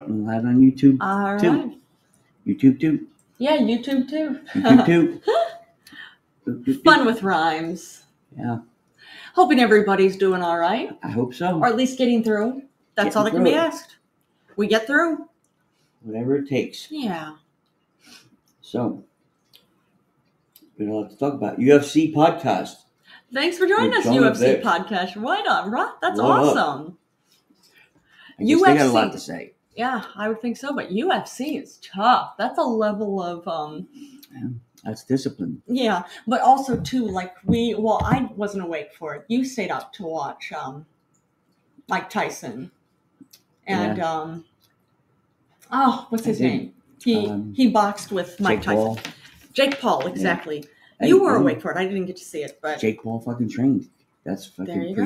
I'm live on YouTube All too. right. YouTube too. Yeah, YouTube too. YouTube too. Fun with rhymes. Yeah, Hoping everybody's doing all right, I hope so. or at least getting through. That's all that can be asked. We get through. Whatever it takes. Yeah. So, we don't have to talk about UFC podcast. Thanks for joining us, UFC podcast. Right on, right? That's awesome. I guess they got a lot to say. Yeah, I would think so. But UFC is tough. That's a level of Yeah, that's discipline. Yeah, but also too, like I wasn't awake for it. You stayed up to watch Mike Tyson, and what's his name? He boxed with Mike Tyson. Paul. Jake Paul, exactly. Yeah. You were awake for it. I didn't get to see it, but Jake Paul fucking trained. That's fucking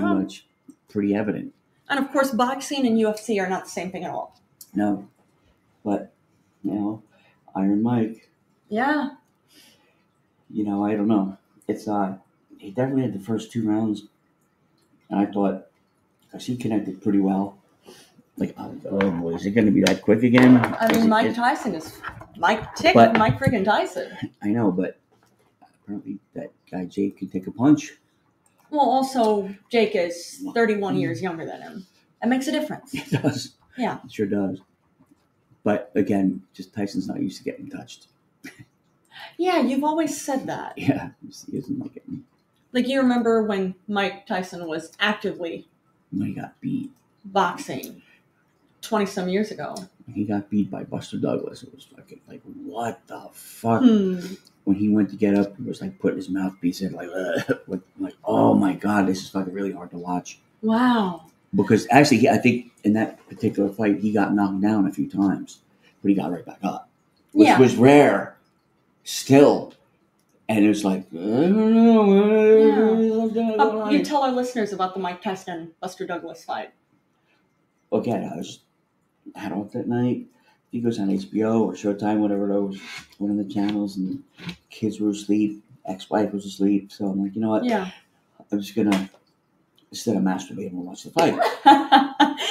pretty evident. And of course, boxing and UFC are not the same thing at all. No, but Iron Mike. Yeah. I don't know. It's he definitely had the first 2 rounds, and I thought, because he connected pretty well. Like, oh, is it going to be that quick again? I mean, Mike freaking Tyson. I know, but apparently that guy Jake can take a punch. Well, also Jake is 31 years younger than him. That makes a difference. It does. Yeah, it sure does. But again, just Tyson's not used to getting touched. Yeah, you've always said that. Yeah, he isn't like it. Like, you remember when Mike Tyson was actively when he got beat boxing 20-some years ago. He got beat by Buster Douglas. It was fucking like, what the fuck? When he went to get up, he was like putting his mouthpiece in, like, oh my God, this is fucking really hard to watch. Wow. Because actually, I think in that particular fight, he got knocked down a few times, but he got right back up, which was rare still. And it was like, I don't know. Yeah. You tell our listeners about the Mike Tyson Buster Douglas fight. Okay, I was out that night. He goes on HBO or Showtime, whatever it was, one of the channels, and kids were asleep. Ex-wife was asleep. So I'm like, you know what? Yeah. I'm just going to, instead of masturbating, we'll watch the fight.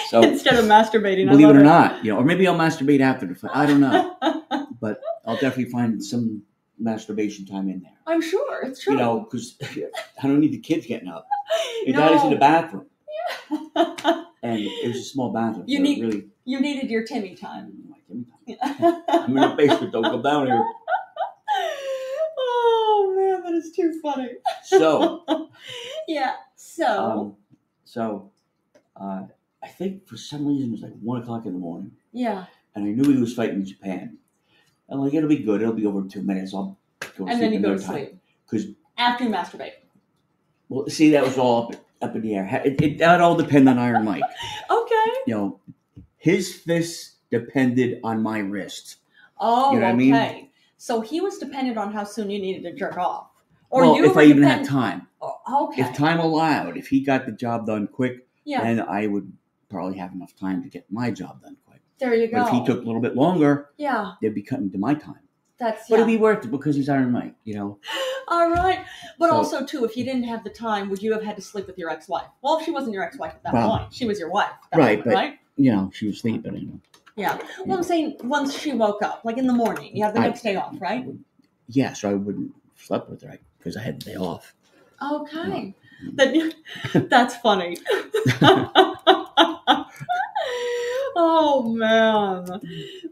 So instead of masturbating, believe it or not, or maybe I'll masturbate after the fight. I don't know. But I'll definitely find some masturbation time in there. I'm sure. It's true. Because I don't need the kids getting up. Your daddy's in the bathroom. Yeah. And it was a small bathroom. You needed your Timmy time. My Timmy time. Yeah. I'm in the basement. Don't come down here. Oh man, that is too funny. So. Yeah. So. I think for some reason it was like 1:00 in the morning. Yeah. And I knew he was fighting in Japan. I'm like, it'll be good. It'll be over in 2 minutes. I'll go to sleep. And then you go to sleep. Because after you masturbate. Well, see, that was all up in the air. That all depended on Iron Mike. Okay. His fists depended on my wrist. Oh, you know what I mean? So he was dependent on how soon you needed to jerk off. Or if I even had time. Oh, okay. If time allowed, if he got the job done quick, then I would probably have enough time to get my job done quick. There you go. But if he took a little bit longer, yeah, they'd be cutting to my time. But it'd be worth it because he's Iron Mike, All right. But also, too, if you didn't have the time, would you have had to sleep with your ex-wife? Well, if she wasn't your ex-wife at that point. She was your wife. Right, but, she was sleeping. Yeah. Well, I'm saying once she woke up, like in the morning, you have the next day off, right? Yeah, so I wouldn't have slept with her because I had the day off. Okay. That's funny. Oh, man.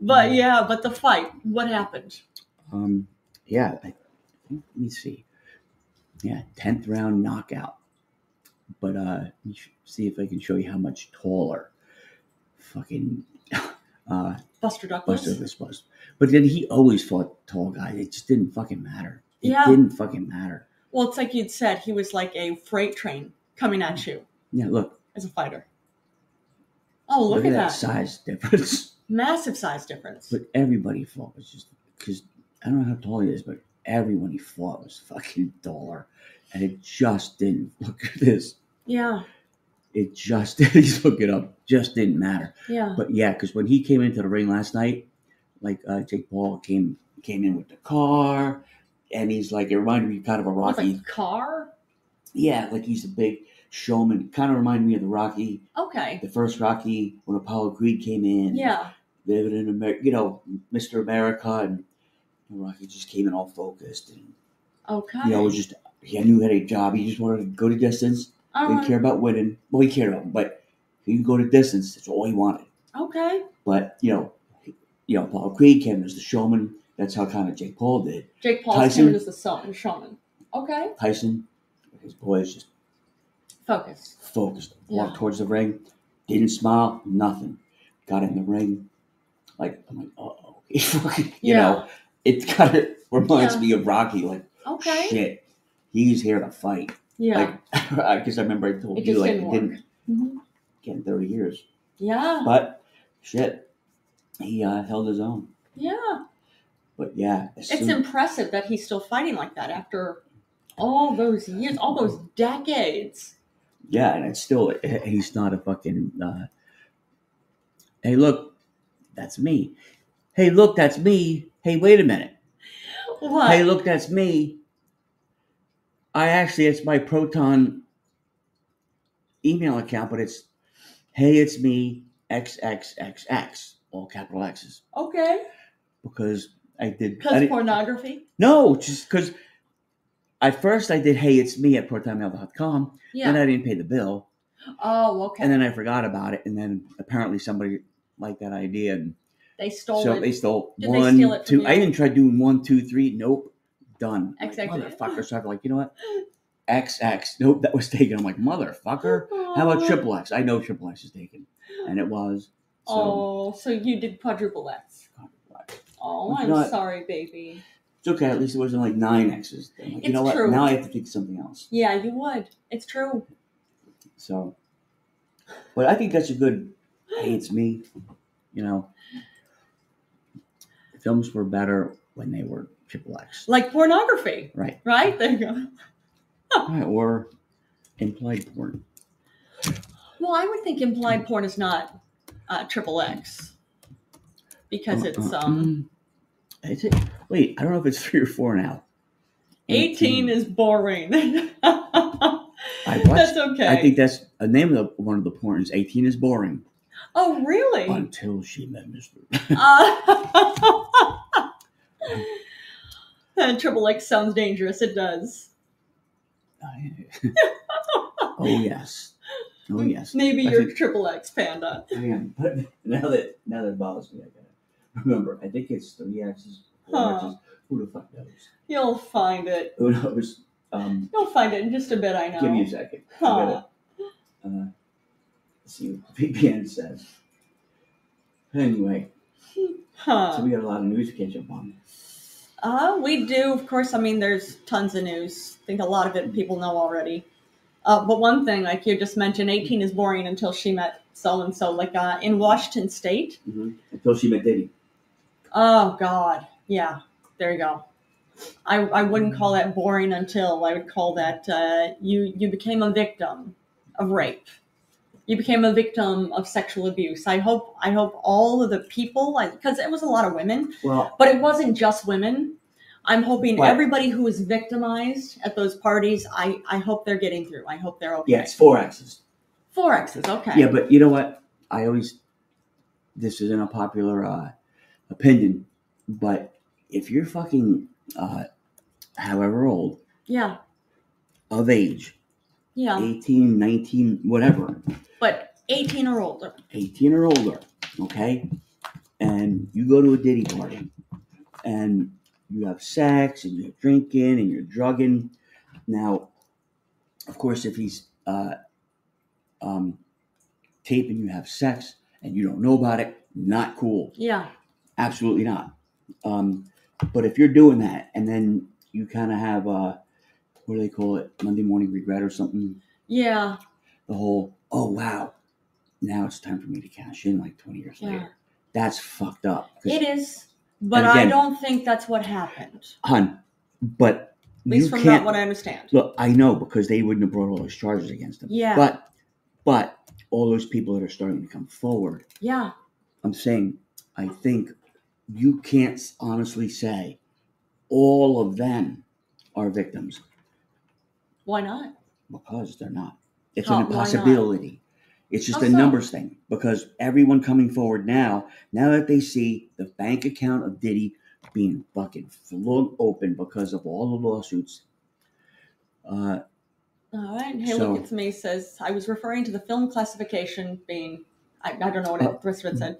But the fight, what happened? Let me see. Yeah, 10th round knockout. But let me see if I can show you how much taller fucking Buster Douglas was. But then he always fought tall guys. It just didn't fucking matter. It didn't fucking matter. Well, it's like you'd said, he was like a freight train coming at you. Yeah, look. As a fighter. Oh, look at that size difference. Massive size difference. But everybody fought was just because I don't know how tall he is, but everyone he fought was fucking taller, and it just didn't. Look at this. Yeah. It just didn't. Look it up. Just didn't matter. Yeah. But because when he came into the ring last night, like Jake Paul came in with the car, and he's like, it reminded me kind of a Rocky. Like a car. Yeah, like he's a big showman. Kind of reminded me of the Rocky. Okay. The first Rocky when Apollo Creed came in. Yeah. living in America, you know, Mr. America, and Rocky just came in all focused, and Okay. it was just he knew he had a job. He just wanted to go to distance. Didn't care about winning. Well, he cared about him, but he could go to distance. That's all he wanted. Okay. But Paul Creed came as the showman. That's how kind of Jake Paul did. Jake Paul came as the showman. Okay. Tyson, his boys just focused. Walked towards the ring. Didn't smile. Nothing. Got in the ring. Like I'm like, uh-oh. you know, it kind of reminds me of Rocky. Like, shit, he's here to fight. Yeah. Like, because I remember I told you, like, it didn't get in 30 years. Yeah. But shit, he held his own. Yeah. But yeah, it's impressive that he's still fighting like that after all those years, all those decades. Yeah, and it's still, he's not a fucking, hey, look, that's me. Hey, look, that's me. Hey, wait a minute. What? Hey, look, that's me. It's my Proton email account, but it's, hey, it's me, XXXX, all capital X's. Okay. Because I did. Because pornography? No, just because at first I did, hey, it's me at protonmail.com. Yeah. Then I didn't pay the bill. Oh, okay. And then I forgot about it. And then apparently somebody liked that idea. And they stole it. So they stole Did one, they steal it two. I even tried doing 1, 2, 3. Nope. Done. Exactly. Like, motherfucker. So I'm like, you know what? XX. Nope, that was taken. I'm like, motherfucker. How about triple X? I know triple X is taken. And it was. So you did quadruple X. Oh, I'm sorry, baby. It's okay. At least it wasn't like 9 X's. Like, you know what? True. Now I have to think of something else. Yeah, you would. It's true. So, but I think that's a good, hey, it's me. You know, films were better when they were triple X. Like pornography. Right. Right? There you go. Right, or implied porn. Well, I would think implied porn is not triple X. Because it's Is it? Wait, I don't know if it's 3 or 4 now. 18 is boring. That's okay. I think that's a name of one of the porns. 18 is boring. Oh, really? Until she met Mr. Triple X sounds dangerous. It does. Oh yes. Oh yes. Maybe you're Triple X Panda. I am, but now that it bothers me, I gotta remember. I think it's 3 X's, 4 X's. Who the fuck knows? You'll find it. Who knows? You'll find it in just a bit. I know. Give me a second. I gotta see what VPN says. Anyway, so we got a lot of news to catch up on. We do, of course. I mean, there's tons of news. I think a lot of it people know already. But one thing, like you just mentioned, 18 is boring until she met so-and-so. Like in Washington State. Mm-hmm. Until she met Diddy. Oh, God. Yeah, there you go. I wouldn't call that boring until I would call that you became a victim of rape. You became a victim of sexual abuse. I hope all of the people, because it was a lot of women, but it wasn't just women. I'm hoping everybody who was victimized at those parties, I hope they're getting through. I hope they're okay. Yeah, it's 4 X's. 4 X's, okay. Yeah, but you know what? This isn't a popular opinion, but if you're fucking however old, of age, 18, 19, whatever. But 18 or older. 18 or older, okay? And you go to a Diddy party, and you have sex, and you're drinking, and you're drugging. Now, of course, if he's taping you have sex, and you don't know about it, not cool. Yeah. Absolutely not. But if you're doing that, and then you kind of have, what do they call it, Monday morning regret or something? Yeah. The whole, oh, wow, now it's time for me to cash in like 20 years later. That's fucked up. It is, but again, I don't think that's what happened. Hun, but at least from what I understand. Look, I know, because they wouldn't have brought all those charges against him. Yeah. But all those people that are starting to come forward. Yeah. I'm saying, I think you can't honestly say all of them are victims. Why not? Because they're not. It's an impossibility. It's just How a so? numbers thing because everyone coming forward now that they see the bank account of Diddy being fucking flung open because of all the lawsuits. All right. Hey, So- look, it's me. Says I was referring to the film classification being. I don't know what the rest of it said.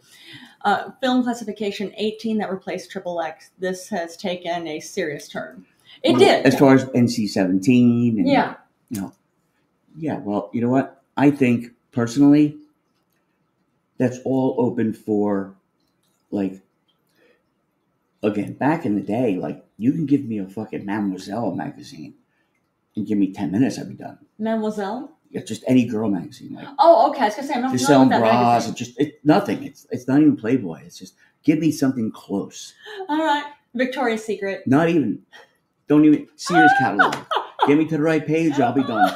Film classification 18 that replaced XXX. This has taken a serious turn. It did. As far as NC-17. And, Yeah. Yeah, well, you know what? I think, personally, that's all open for, like, again, back in the day, like, you can give me a fucking Mademoiselle magazine and give me 10 minutes, I'd be done. Mademoiselle? Yeah, just any girl magazine. Like, Oh, okay. I was going to say, I'm not just familiar selling with that bras. magazine. It's nothing. It's not even Playboy. It's just, give me something close. All right. Victoria's Secret. Not even. Don't even. Sears catalog. Get me to the right page, I'll be done.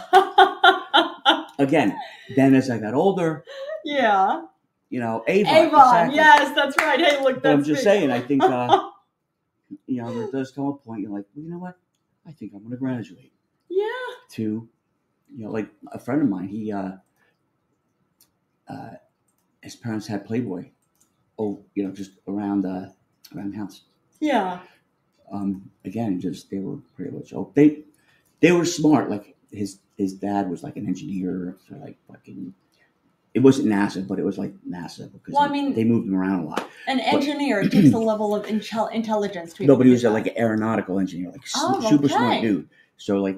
Again, then as I got older, Yeah. Avon. Avon. Exactly. Yes, that's right. Hey, look, But I'm that's just me. saying, I think, there does come a point you're like, well, you know what? I think I'm going to graduate Yeah. to, like a friend of mine, he, his parents had Playboy. Oh, just around the house. Yeah. Again, just, they were pretty much, they were smart. Like his dad was like an engineer for like fucking, it wasn't NASA, but it was like NASA because they moved him around a lot. An engineer, it takes a level of intelligence to be. Nobody was like an aeronautical engineer, like super smart dude. So like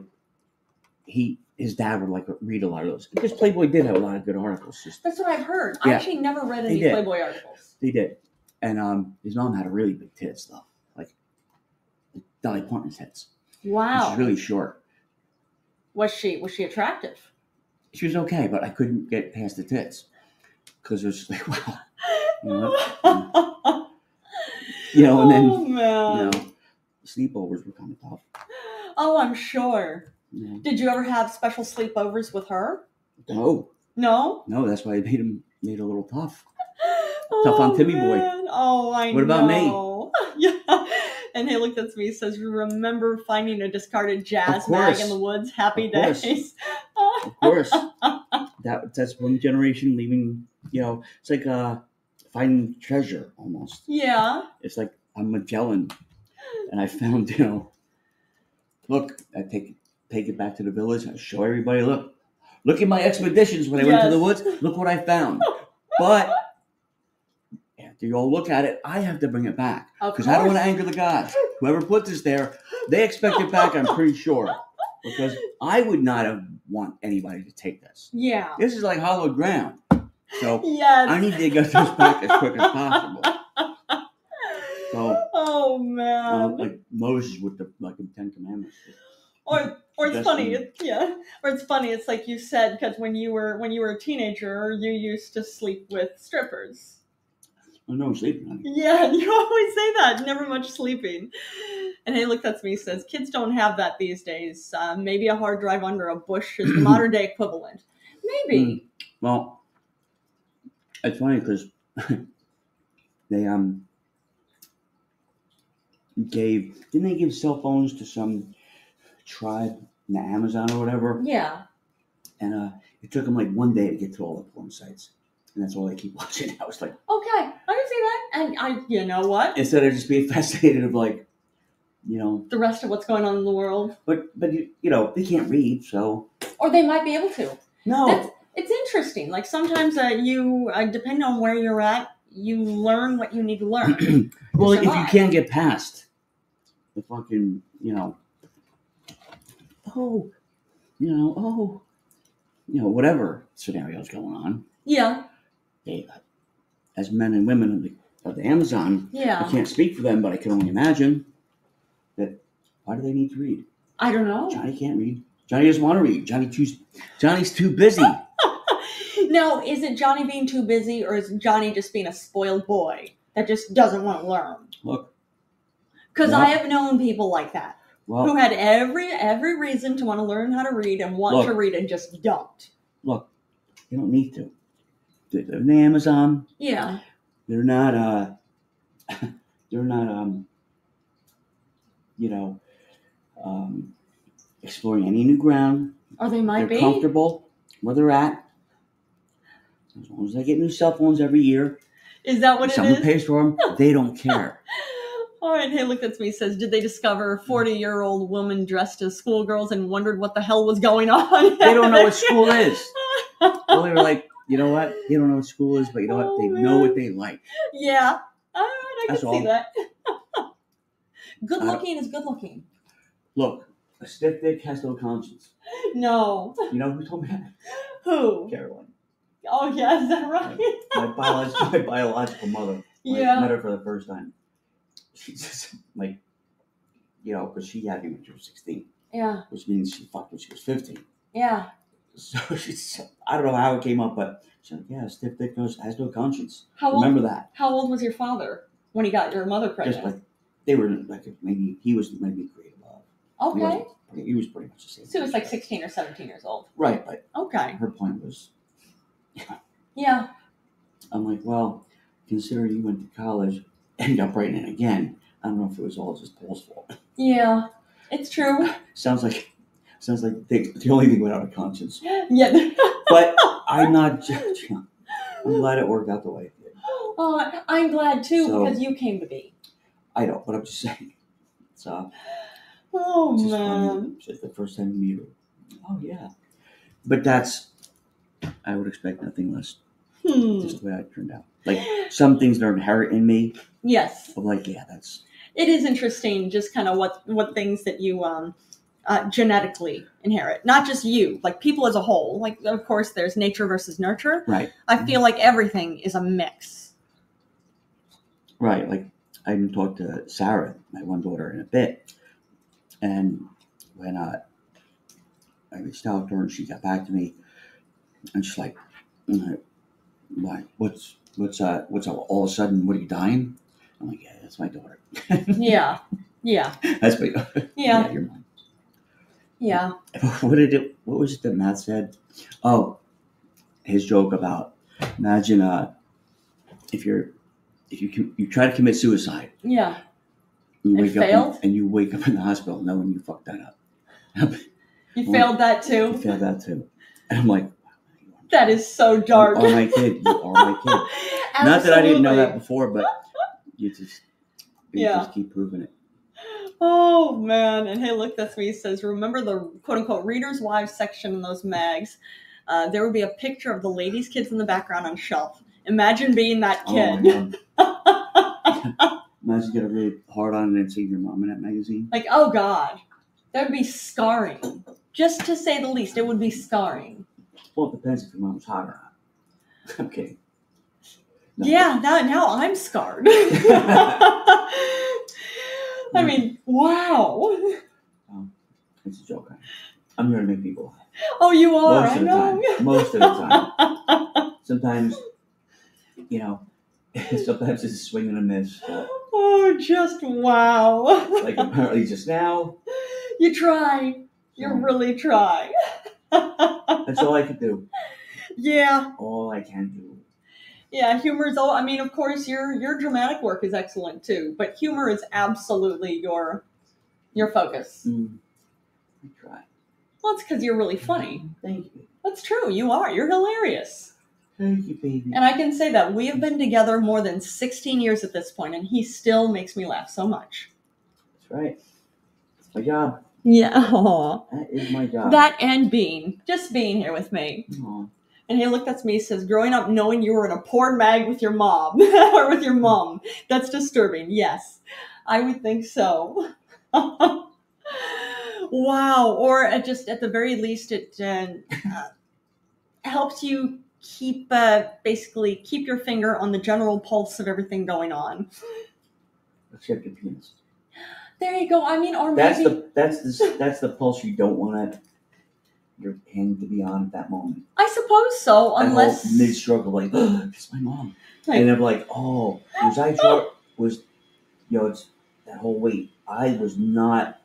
his dad would like read a lot of those because Playboy did have a lot of good articles. That's what I've heard. Yeah. I actually never read any Playboy articles. They did, and his mom had a really big tits though, like Dolly Parton's tits. Wow. She's really short. Was she attractive? She was okay, but I couldn't get past the tits because it was just like, wow. And then, man. sleepovers were kind of tough. Oh, I'm sure. Yeah. Did you ever have special sleepovers with her? No. No? No, that's why I made it a little tough. Tough on Timmyboy. Man. Oh, I know. What about me? Yeah. And hey, look, that's me. It says, remember finding a discarded jazz bag in the woods? Happy days. Of course. That's one generation leaving, it's like finding treasure almost. Yeah. It's like I'm Magellan and I found, look, I take it back to the village. I show everybody, look at my expeditions when I went to the woods. Look what I found. But after you all look at it, I have to bring it back because I don't want to anger the gods. Whoever put this there, they expect it back, I'm pretty sure. Because I would not have want anybody to take this. Yeah. This is like hollowed ground. So yes. I need to get this back as quick as possible. So, oh man. Like Moses with the Ten Commandments. Or it's funny, Or it's funny. It's like you said, because when you were a teenager, you used to sleep with strippers. Oh, no sleeping, honey. Yeah, you always say that. Never much sleeping. And hey, look, that's me. Says kids don't have that these days. Maybe a hard drive under a bush is the modern day equivalent. Maybe. Well, it's funny because they didn't they give cell phones to some tribe in the Amazon or whatever? Yeah. And it took them like one day to get to all the porn sites. And that's all they keep watching. I was like, okay, I can see that. And you know what? Instead of just being fascinated of like, the rest of what's going on in the world. But they can't read, so. Or they might be able to. No. It's interesting. Like sometimes you, depending on where you're at, you learn what you need to learn. Well, if you can't get past the fucking, whatever scenario's going on. Yeah. They, as men and women of the Amazon, yeah. I can't speak for them, but I can only imagine that why do they need to read? I don't know. Johnny can't read. Johnny doesn't want to read. Johnny's too busy. Now, is it Johnny being too busy, or is Johnny just being a spoiled boy that just doesn't want to learn? Look. Because I have known people like that. Well, who had every reason to want to learn how to read and want to read and just don't. Look, you don't need to. They live in the Amazon. Yeah. They're not exploring any new ground. Or they might be. They're comfortable where they're at. As long as I get new cell phones every year, Is that what it someone is? pays for them, they don't care. All right, hey, look, that's me. Says, did they discover a 40-year-old woman dressed as schoolgirls and wondered what the hell was going on? They don't know what school is. Well, they were like, you know what? They don't know what school is, but you know what? They know what they like. Yeah. All right, I can see that. Good looking is good looking. Look, a stiff dick has no conscience. No. You know who told me that? Who? Caroline. Oh, yeah, is that right? My biological mother. Yeah. I met her for the first time. She's just like, because she had me when she was 16. Yeah. Which means she fucked when she was 15. Yeah. So I don't know how it came up, but she's like, yeah, stiff dick has no conscience. Remember that. How old was your father when he got your mother pregnant? Just like, they were like, he was maybe grade above. Okay. He was pretty much the same. So he was like 16 or 17 years old. Right, but okay. Her point was, yeah. I'm like, well, considering you went to college and got pregnant again, I don't know if it was all just Paul's fault. Yeah, it's true. Sounds like the only thing went out of conscience. Yeah. But I'm not judging. I'm glad it worked out the way it did. Oh, I'm glad too, because you came to be. I know, but I'm just saying. So. Oh, it's man. It's the first time you meet her. Oh, yeah. But I would expect nothing less. Just the way it turned out. Like, some things that are inherent in me. Yes. I'm like, yeah, that's. It is interesting just kind of what things that you genetically inherit. Not just you, like people as a whole. Like, of course, there's nature versus nurture. Right. I feel like everything is a mix. Right. Like, I even talked to Sarah, my one daughter, in a bit. And when I reached out to her and she got back to me, and she's like, what's all of a sudden, what are you dying? I'm like, yeah, that's my daughter. Yeah. That's my daughter. Yeah. You're mine. Yeah. What was it that Matt said? Oh, his joke about, imagine if you try to commit suicide. Yeah. You wake up and you wake up in the hospital knowing you fucked that up. You failed that too? You failed that too. And I'm like, that is so dark. You are my kid. You are my kid. Not that I didn't know that before, but you just keep proving it. Oh, man. And hey, look, that's me. He says, remember the quote-unquote Reader's Wives section in those mags? There would be a picture of the ladies' kids in the background on a shelf. Imagine being that kid. Oh, imagine you get a really hard on and seeing your mom in that magazine. Like, oh, God. That would be scarring. Just to say the least, it would be scarring. Well, it depends if your mom's hot or not. I'm kidding. No. Yeah, now I'm scarred. I mean, wow. It's a joke. I'm here to make people laugh. Oh, you are? I know. Most of the time. Sometimes, sometimes it's a swing and a miss. Oh, just wow. Like apparently just now. You try. You really try. That's all I can do. Yeah. All I can do. Yeah, humor is all. I mean, of course, your dramatic work is excellent too, but humor is absolutely your focus. I try. Well, it's because you're really funny. Thank you. That's true. You are. You're hilarious. Thank you, baby. And I can say that we have been together more than 16 years at this point, and he still makes me laugh so much. That's right. It's my job. Yeah. Aww. That is my job. That and just being here with me. Aww. And hey, look, that's me. He says, growing up knowing you were in a porn mag with your mom or with your mom. That's disturbing. Yes, I would think so. Wow. Or just at the very least, it helps you basically keep your finger on the general pulse of everything going on. Except your penis. There you go. I mean, or that's maybe that's the pulse you don't want your hand to be on at that moment. I suppose so, unless mid struggle, like, oh, it's my mom, and I'm like, oh, it's that whole wait. I was not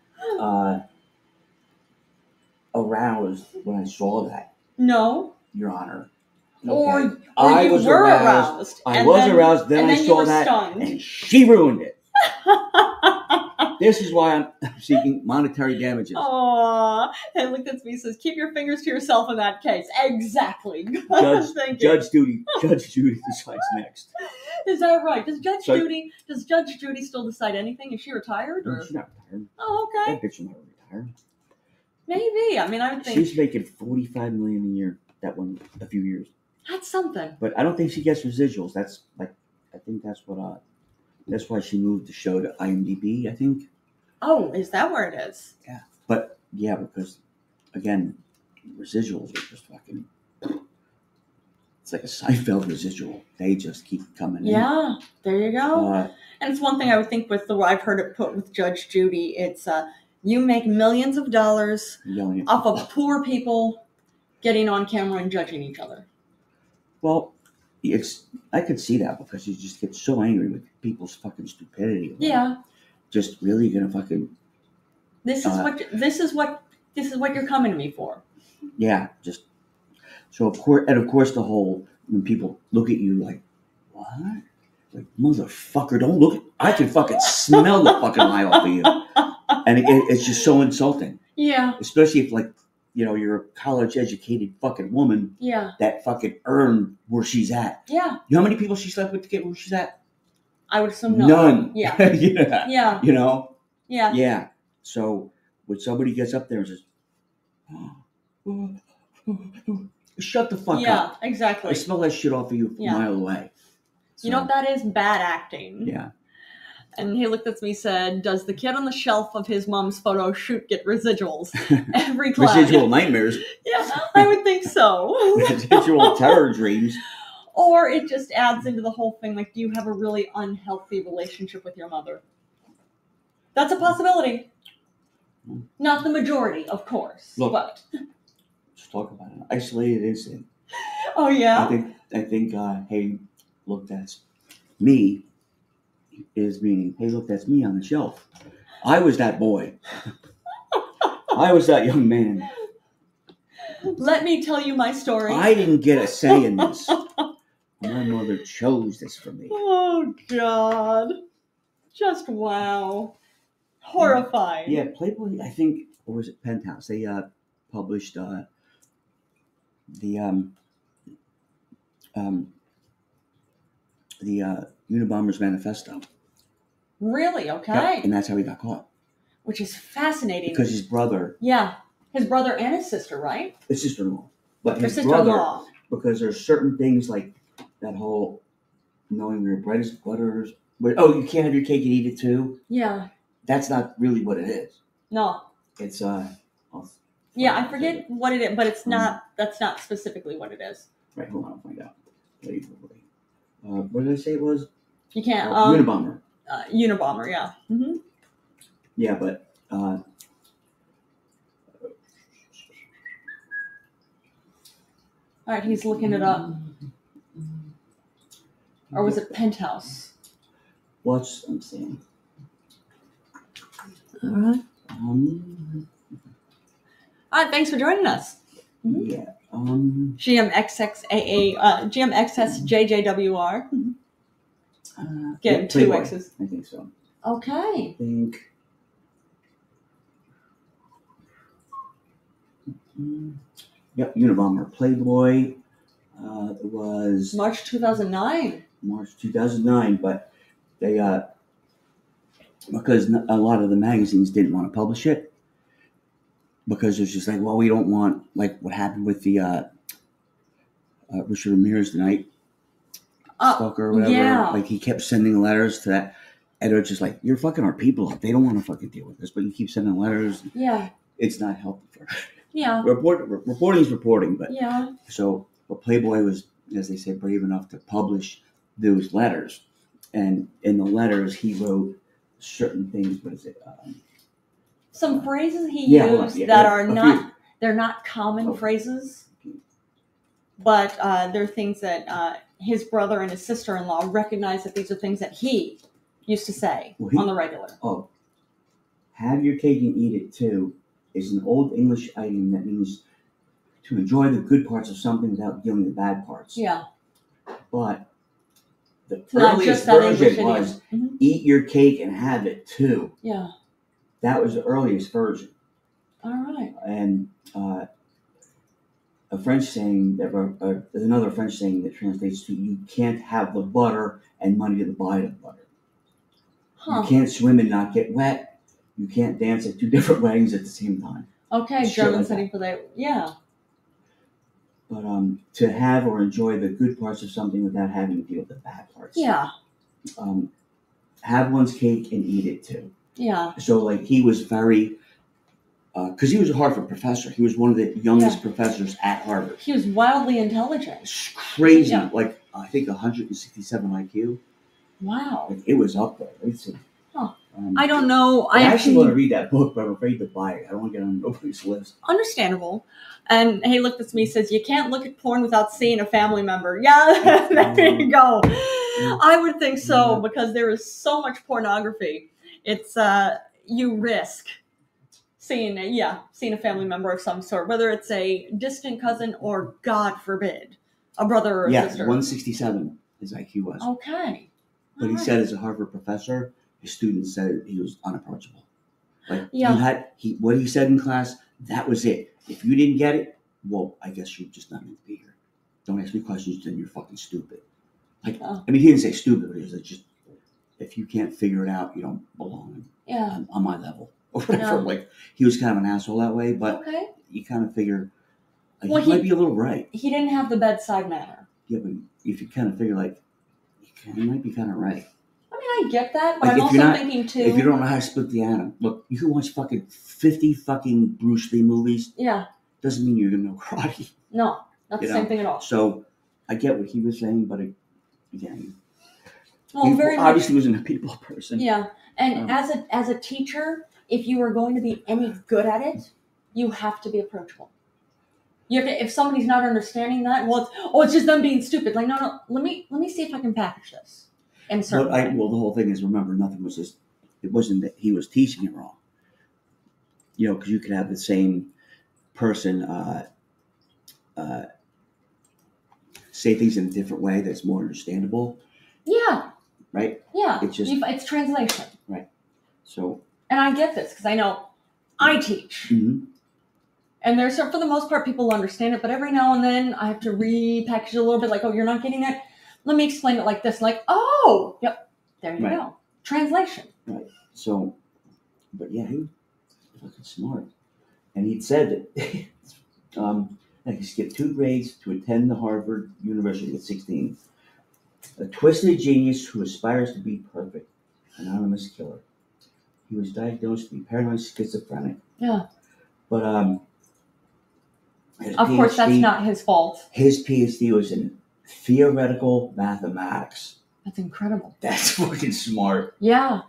aroused when I saw that. No, Your Honor. Okay. Or I was aroused. I was aroused. Then I saw that, stunned. and she ruined it. This is why I'm seeking monetary damages. Oh, and look at me says, keep your fingers to yourself in that case. Exactly. Judge Judy decides next. Is that right? Does Judge Judy still decide anything? Is she retired? Or? No, she's not retired. Oh, okay. That bitch will never retire. Maybe. I mean, I would think she's making $45 million a year. That one, a few years. That's something. But I don't think she gets residuals. That's like, I think that's what. That's why she moved the show to IMDb. I think. Oh, is that where it is? Yeah, but yeah, because again, residuals are just fucking. It's like a Seinfeld residual. They just keep coming in. Yeah, there you go. And it's one thing I would think with I've heard it put with Judge Judy. It's you make millions of dollars off of poor people getting on camera and judging each other. Well, I could see that because you just get so angry with people's fucking stupidity. Yeah. Just really gonna fucking. This is what you're coming to me for. Yeah, just. So of course the whole when people look at you like, what? Like, motherfucker, don't look. I can fucking smell the fucking lie off of you, and it's just so insulting. Yeah. Especially if like, you're a college-educated fucking woman. Yeah. That fucking earned where she's at. Yeah. You know how many people she slept with to get where she's at? I would assume none. Yeah. Yeah. Yeah. Yeah. Yeah. So when somebody gets up there and says, shut the fuck up. Yeah, exactly. I smell that shit off of you a mile away. So, you know what that is? Bad acting. Yeah. And he looked at me and said, does the kid on the shelf of his mom's photo shoot get residuals? Every class. Residual nightmares. Yeah, I would think so. Residual terror dreams. Or it just adds into the whole thing, like, do you have a really unhealthy relationship with your mother? That's a possibility. Not the majority, of course. Look, but let's talk about it. Isolated incident. Oh, yeah? I think hey, look, that's me. Is meaning, hey, look, that's me on the shelf. I was that boy. I was that young man. Let me tell you my story. I didn't get a say in this. My mother chose this for me. Oh, God. Just wow. Horrifying. Yeah, Playboy, I think, or was it Penthouse? They published the Unabomber's Manifesto. Really? Okay. Yep, and that's how he got caught. Which is fascinating. Because his brother. Yeah. His brother and his sister, right? His sister-in-law. But Her his sister-in-law. brother, because there's certain things like that whole knowing your bread is butter. You can't have your cake and eat it too. Yeah. That's not really what it is. No. It's yeah, I forget what it is, but it's not. That's not specifically what it is. Right. Hold on, I'll find out. What did I say it was? You can't. Unabomber. Unabomber. Yeah. Mm-hmm. Yeah, but. All right, he's looking it up. Or was it Penthouse? I'm saying. All right. All right, thanks for joining us. Mm-hmm. Yeah. GMXSJJWR. Getting two Playboy. X's. I think so. Okay. Yep, Unabomber. Playboy. It was March 2009. March 2009, but they because a lot of the magazines didn't want to publish it because it's just like, well, we don't want like what happened with the Richard Ramirez tonight. Stalker or whatever. Yeah. Like he kept sending letters to that, and they're just like, "You're fucking our people. They don't want to fucking deal with this, but you keep sending letters. Yeah. It's not helpful for." Yeah. Reporting is reporting, but yeah. So, but Playboy was, as they say, brave enough to publish those letters, and in the letters he wrote certain things. What is it? Some phrases he used that are not. They're not common phrases, but they're things that his brother and his sister-in-law recognize that these are things that he used to say on the regular. Oh, have your cake and eat it too is an old English idiom that means to enjoy the good parts of something without dealing with the bad parts. Yeah. But the earliest version was eat your cake and have it too. Yeah. that was the earliest version. All right. And a French saying that there's another French saying that translates to "You can't have the butter and money to buy the butter. Huh. You can't swim and not get wet. You can't dance at 2 different weddings at the same time." Okay, Shit German like setting that. for that. Yeah. But to have or enjoy the good parts of something without having to deal with the bad parts. Yeah. Have one's cake and eat it too. Yeah. So like he was very, because he was a Harvard professor. He was one of the youngest professors at Harvard. He was wildly intelligent. It's crazy. Yeah. Like I think 167 IQ. Wow. Like, it was up there. Let's see. Huh. I don't know. I actually want to read that book, but I'm afraid to buy it. I don't want to get on nobody's list. Understandable. And he looked at me and says, "You can't look at porn without seeing a family member." Yeah, there you go. I would think so, because there is so much pornography. It's you risk seeing a family member of some sort, whether it's a distant cousin or, God forbid, a brother or a sister. 167 his IQ was. Okay. But he said, as a Harvard professor, his students said he was unapproachable. Like what he said in class, that was it. If you didn't get it, well, I guess you're just not meant to be here. Don't ask me questions, then you're fucking stupid. Like, I mean, he didn't say stupid, but he was like, just, if you can't figure it out, you don't belong on my level. Or whatever. Yeah. Like, he was kind of an asshole that way, but you kind of figure, like, he might be a little right. He didn't have the bedside manner. Yeah, but if you kind of figure, like, he might be kind of right. I mean, I get that, but like, I'm also thinking, too... If you don't know how to split the atom, look, you can watch fucking 50 fucking Bruce Lee movies. Yeah. Doesn't mean you're going to know karate. No, not the same thing at all. So, I get what he was saying, but again... Well, he obviously wasn't a people person. Yeah, and as a teacher, if you are going to be any good at it, you have to be approachable. You have to, if somebody's not understanding that, it's just them being stupid. Like, no, let me see if I can package this. And the whole thing is, remember, nothing was just. It wasn't that he was teaching it wrong. You know, because you could have the same person say things in a different way that's more understandable. Yeah. Right? Yeah. It's translation. Right. So. And I get this because I know I teach. Mm-hmm. And there's, for the most part, people understand it. But every now and then I have to repackage it a little bit. Like, oh, you're not getting it? Let me explain it like this. Like, oh, yep. There you go. Translation. Right. So, but yeah, he was fucking smart. And he'd said that he skipped 2 grades to attend the Harvard University at 16. A twisted genius who aspires to be perfect. Anonymous killer. He was diagnosed to be paranoid schizophrenic. Yeah. But of course, that's not his fault. His PhD was in theoretical mathematics. That's incredible. That's fucking smart. Yeah.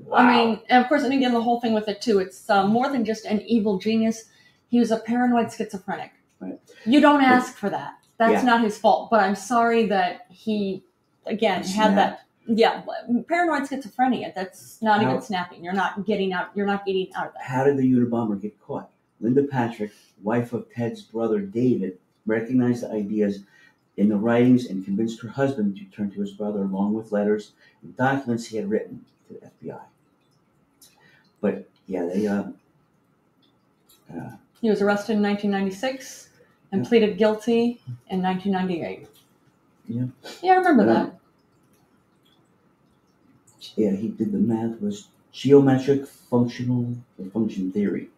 Wow. I mean, and of course, and again, the whole thing with it too, it's more than just an evil genius. He was a paranoid schizophrenic. Right. You don't ask for that. That's not his fault. But I'm sorry that he, again, had that. Yeah, paranoid schizophrenia. That's not even snapping. You're not getting out. You're not getting out of that. How did the Unabomber get caught? Linda Patrick, wife of Ted's brother David, recognized the ideas in the writings and convinced her husband to turn to his brother along with letters and documents he had written to the FBI. But yeah, they. He was arrested in 1996 and pleaded guilty in 1998. Yeah. Yeah, I remember that. Yeah, he did the math. Was geometric function theory.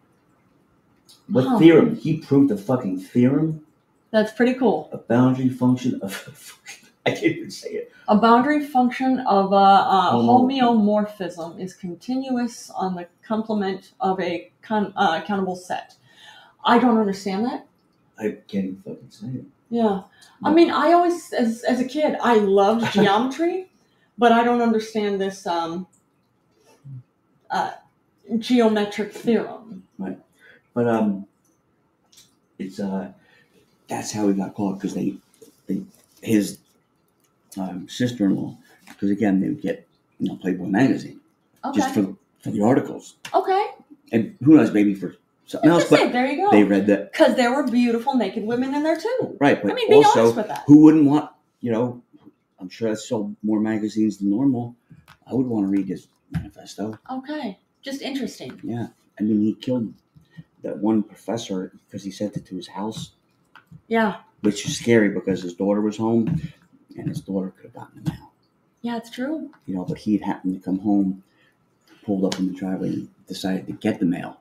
What theorem? He proved a fucking theorem. That's pretty cool. A boundary function of. I can't even say it. A boundary function of a homeomorphism is continuous on the complement of a countable set. I don't understand that. I can't even fucking say it. Yeah. I mean, I always, as a kid, I loved geometry, but I don't understand this geometric theorem. Right. But it's that's how he got caught, because his sister-in-law, because again they would get Playboy magazine just for the articles. Okay. And who knows, maybe for something else. But there you go. They read that because there were beautiful naked women in there too. Right, but I mean, be also, honest with that. Who wouldn't want? I'm sure that sold more magazines than normal. I would want to read his manifesto. Okay. Just interesting. Yeah. I mean, he killed that one professor because he sent it to his house. Yeah. Which is scary because his daughter was home and his daughter could have gotten the mail. Yeah, it's true. You know, but he'd happened to come home, pulled up in the driveway, and decided to get the mail.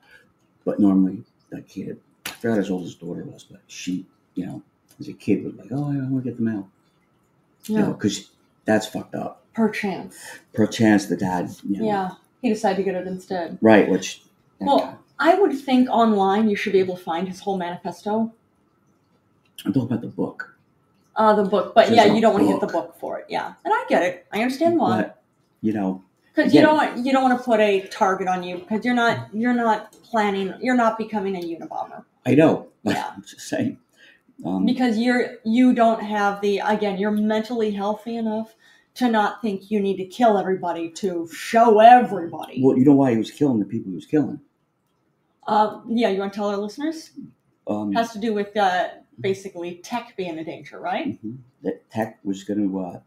But normally, that kid, I forgot as old his daughter was, but she, you know, as a kid was like, oh, I want to get the mail. Yeah. You know, because that's fucked up. Perchance, the dad, you know. Yeah, he decided to get it instead. Right, which... Well, I would think online you should be able to find his whole manifesto. I'm talking about the book. The book. But yeah, you don't want to get the book. book for it. Yeah. And I get it. I understand why. But, you know... Because you don't want to put a target on you because you're not becoming a Unabomber. I know. Yeah. I'm just saying. Because you don't have you're mentally healthy enough to not think you need to kill everybody to show everybody. Well, you know why he was killing the people he was killing? Yeah, you want to tell our listeners? Has to do with basically tech being a danger, right? Mm-hmm. That tech was going to,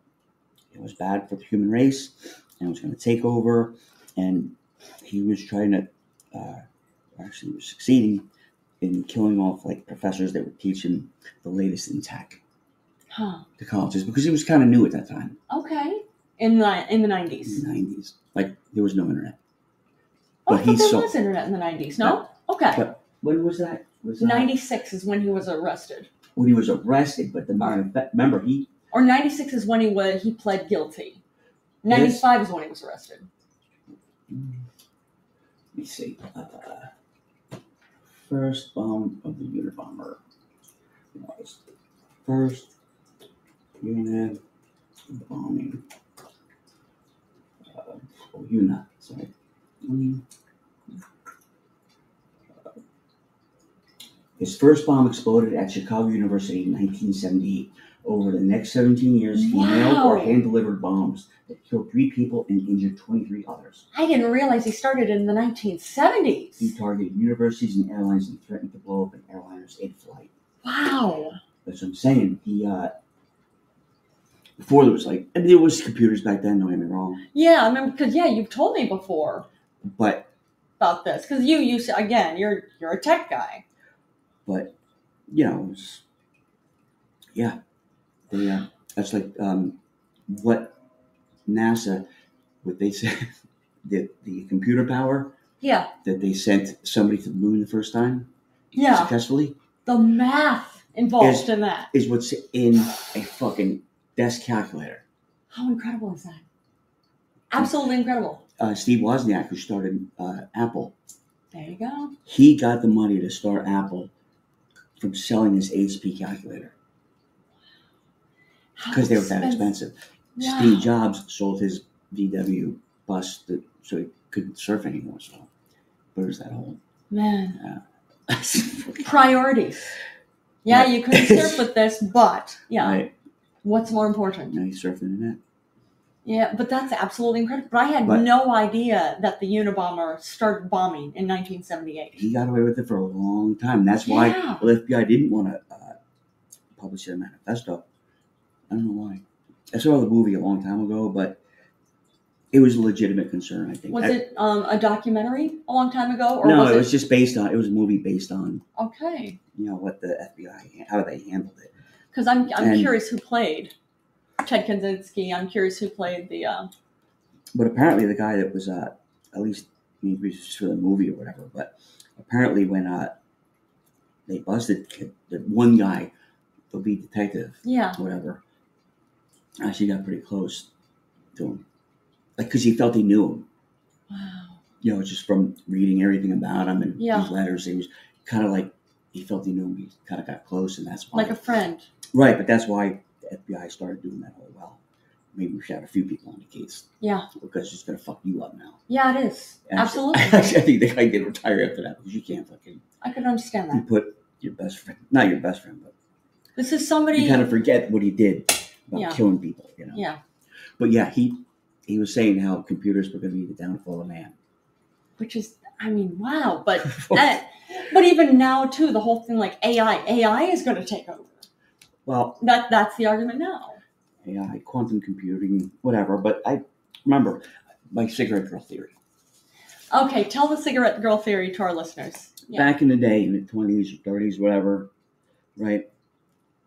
it was bad for the human race, and it was going to take over, and he was trying to, actually was succeeding in killing off like professors that were teaching the latest in tech to colleges because he was kind of new at that time. Okay, in the 90s. In the 90s, like there was no internet. But there was internet in the 90s. No, okay. But when was that? 96 is when he was arrested. When he was arrested, but remember he. Or 96 is when he pled guilty. 95 is when he was arrested. Let me see. First bomb of the Unabomber. First unit bombing. Sorry. His first bomb exploded at Chicago University in 1978. Over the next 17 years, he mailed or hand-delivered bombs that killed 3 people and injured 23 others. I didn't realize he started in the 1970s. He targeted universities and airlines and threatened to blow up an airliner's in-flight. Wow. That's what I'm saying. He, before there was there was computers back then, don't get me wrong. Yeah, I remember, because, you've told me before. But. About this. Because you again, you're a tech guy. But, you know, it was, yeah. That's like what NASA, what they said, the computer power. Yeah. That they sent somebody to the moon the first time. Yeah. Successfully. The math involved in that. Is what's in a fucking desk calculator. How incredible is that? Absolutely incredible. Steve Wozniak, who started Apple. There you go. He got the money to start Apple from selling his HP calculator. Because they were that expensive. Wow. Steve Jobs sold his VW bus so he couldn't surf anymore. So, but it was that whole man. Priorities. Yeah, you couldn't surf with this, but right. What's more important? Now he's surfing the net. Yeah, but that's absolutely incredible. But I had no idea that the Unabomber started bombing in 1978. He got away with it for a long time. That's why the FBI didn't want to publish their manifesto. I don't know why. I saw the movie a long time ago, but it was a legitimate concern, I think. Was it a documentary a long time ago? Or no, it was just based on, it was a movie based on, okay, what the FBI, how they handled it. Because I'm curious who played Ted Kaczynski. I'm curious who played the... But apparently the guy that was, at least, maybe just for the movie or whatever, but apparently when they busted the one guy, the lead detective, whatever, actually got pretty close to him. Like, because he felt he knew him. Wow. Just from reading everything about him and his letters, he was kind of like, he felt he knew him. He kind of got close, and that's why. Like a friend. Right, but that's why the FBI started doing that whole well. Maybe we should have a few people on the case. Yeah. Because it's going to fuck you up now. Yeah, it is. Absolutely. I think the guy get retired after that because you can't fucking. I could understand that. You put your best friend, not your best friend, but. This is somebody. You kind of forget what he did about killing people, Yeah. But yeah, he was saying how computers were going to be the downfall of man. Which is, I mean, wow. But but even now, too, the whole thing like AI is going to take over. Well, that's the argument now. AI, quantum computing, whatever. But I remember my cigarette girl theory. Okay, tell the cigarette girl theory to our listeners. Yeah. Back in the day, in the 20s or 30s, whatever, right?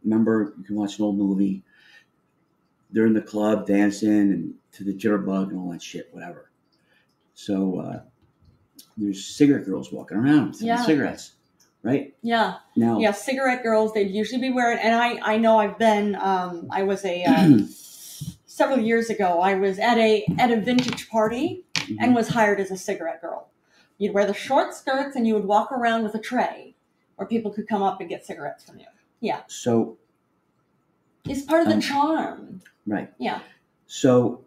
Remember, you can watch an old movie. They're in the club dancing and to the jitterbug and all that shit, whatever. So there's cigarette girls walking around selling cigarettes, right? Yeah. Now, yeah, cigarette girls, they'd usually be wearing, and I know I've been, I was several years ago, I was at a vintage party and was hired as a cigarette girl. You'd wear the short skirts and you would walk around with a tray where people could come up and get cigarettes from you. Yeah. So it's part of the charm. Right. Yeah. So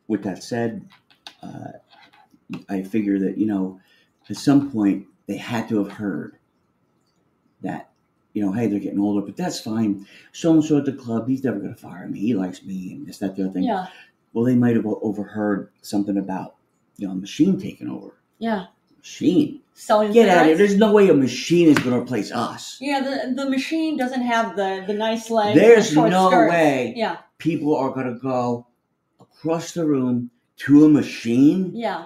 with that said, I figure that, at some point they had to have heard that, hey, they're getting older, but that's fine. So-and-so at the club, he's never going to fire me. He likes me and this, that, the other thing. Yeah. Well, they might have overheard something about, a machine taking over. Yeah. Machine. Selling Get cigarettes. out of here. There's no way a machine is going to replace us. Yeah, the machine doesn't have the nice legs. There's and the short no skirts. way people are going to go across the room to a machine. Yeah.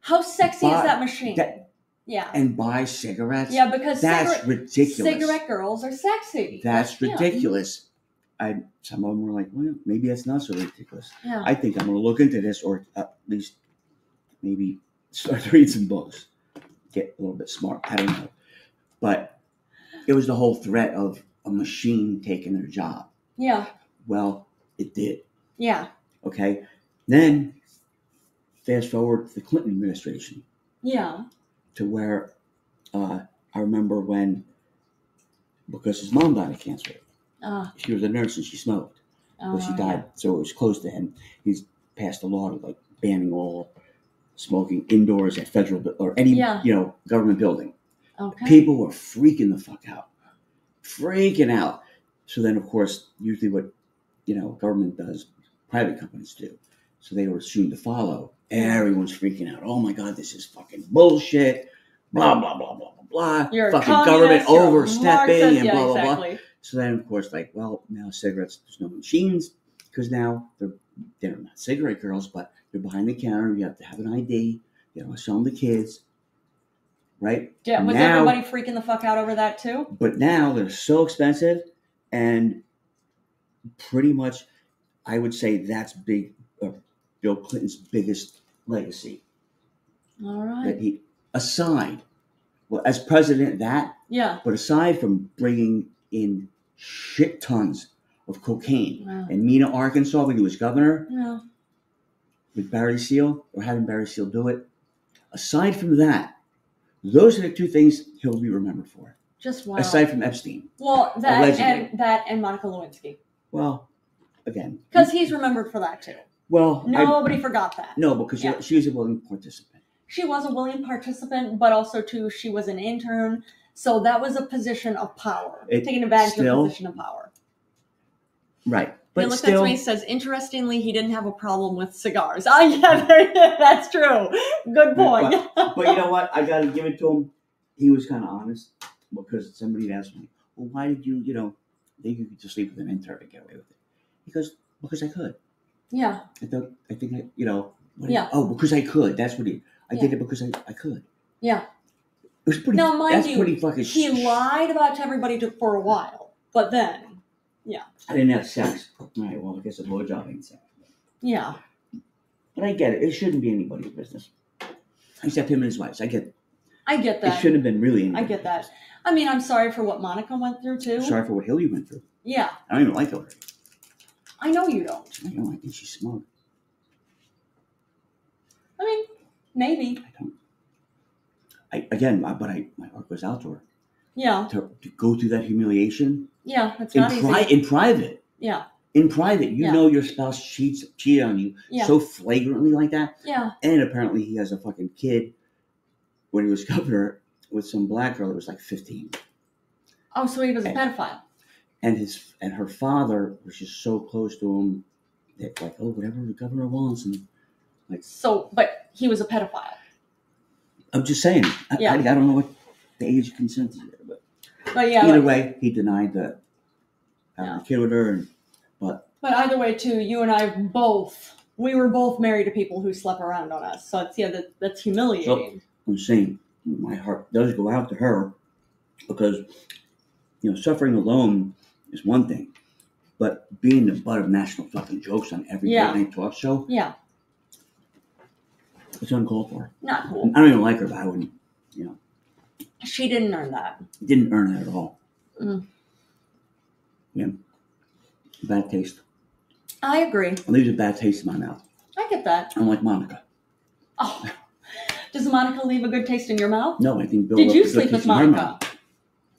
How sexy is that machine? Yeah. And buy cigarettes? Yeah, because that's ridiculous. Cigarette girls are sexy. That's ridiculous. Some of them were like, well, maybe that's not so ridiculous. Yeah. I think I'm going to look into this, or at least maybe start to read some books. Get a little bit smart. I don't know. But it was the whole threat of a machine taking their job. Yeah. Well, it did. Yeah. Okay. Then, fast forward to the Clinton administration. Yeah. To where I remember when, because his mom died of cancer. She was a nurse and she smoked. But she died, so it was close to him. He's passed a law like banning all smoking indoors at federal or any government building. Okay. People were freaking the fuck out. Freaking out. So then, of course, usually what government does, private companies do. So they were soon to follow. Everyone's freaking out. Oh my God, this is fucking bullshit. Blah, blah, blah, blah, blah, blah. You're fucking government overstepping and blah, blah, exactly. blah. So then, of course, now cigarettes, there's no machines because now they're not cigarette girls, but they're behind the counter. You have to have an ID. You have to show them the kids. Right? Yeah, was everybody freaking the fuck out over that too? But now they're so expensive and pretty much, I would say that's Bill Clinton's biggest legacy. All right. That he, as president, but aside from bringing in shit tons of cocaine in Mena, Arkansas, when he was governor, with Barry Seal, or having Barry Seal do it, aside from that, those are the two things he'll be remembered for. Just wow. Aside from Epstein. Well, that and Monica Lewinsky. Well, again. Because he's remembered for that too. Well, nobody forgot that. No, because she was a willing participant. She was a willing participant, but also too, she was an intern. So that was a position of power. Taking advantage of a position of power. Right. But he looks at me and says, interestingly, he didn't have a problem with cigars. Oh, yeah, that's true. Good point. But you know what? I got to give it to him. He was kind of honest because somebody asked me, well, why did you, think you could just sleep with an intern and get away with it? Because I could. Yeah. Because I could. That's what I did it because I could. Yeah. It was pretty, now, mind you, pretty fucking he lied about to everybody for a while, but then, I didn't have sex. All right, well, I guess a blowjob ain't sex. Yeah. But I get it. It shouldn't be anybody's business. Except him and his wife. I get that. It shouldn't have been really anybody's I get that. I mean, I'm sorry for what Monica went through, too. Sorry for what Hillary went through. Yeah. I don't even like Hillary. I know you don't. I know. I think she's smart. I mean, maybe. I don't. My heart goes out to her. Yeah. To go through that humiliation. Yeah, that's not easy. In private. Yeah. In private, know your spouse cheated on you so flagrantly like that. Yeah. And apparently he has a fucking kid when he was governor with some black girl that was like 15. Oh, so he was a pedophile. And her father was just so close to him that whatever the governor wants and but he was a pedophile. I'm just saying. I don't know what the age of consent is there, but either way, he denied that having a kid with her. But either way, too, you and I both We were both married to people who slept around on us. So it's, that's humiliating. So, I'm saying my heart does go out to her because, suffering alone is one thing, but being the butt of national fucking jokes on every late night talk show, it's uncalled for. Not cool. I don't even like her, but I wouldn't, She didn't earn that. Didn't earn that at all. Mm. Yeah. Bad taste. I agree. It leaves a bad taste in my mouth. I get that. I'm like Monica. Oh. Does Monica leave a good taste in your mouth? No, I think Bill Did left you a good sleep with taste in her Monica?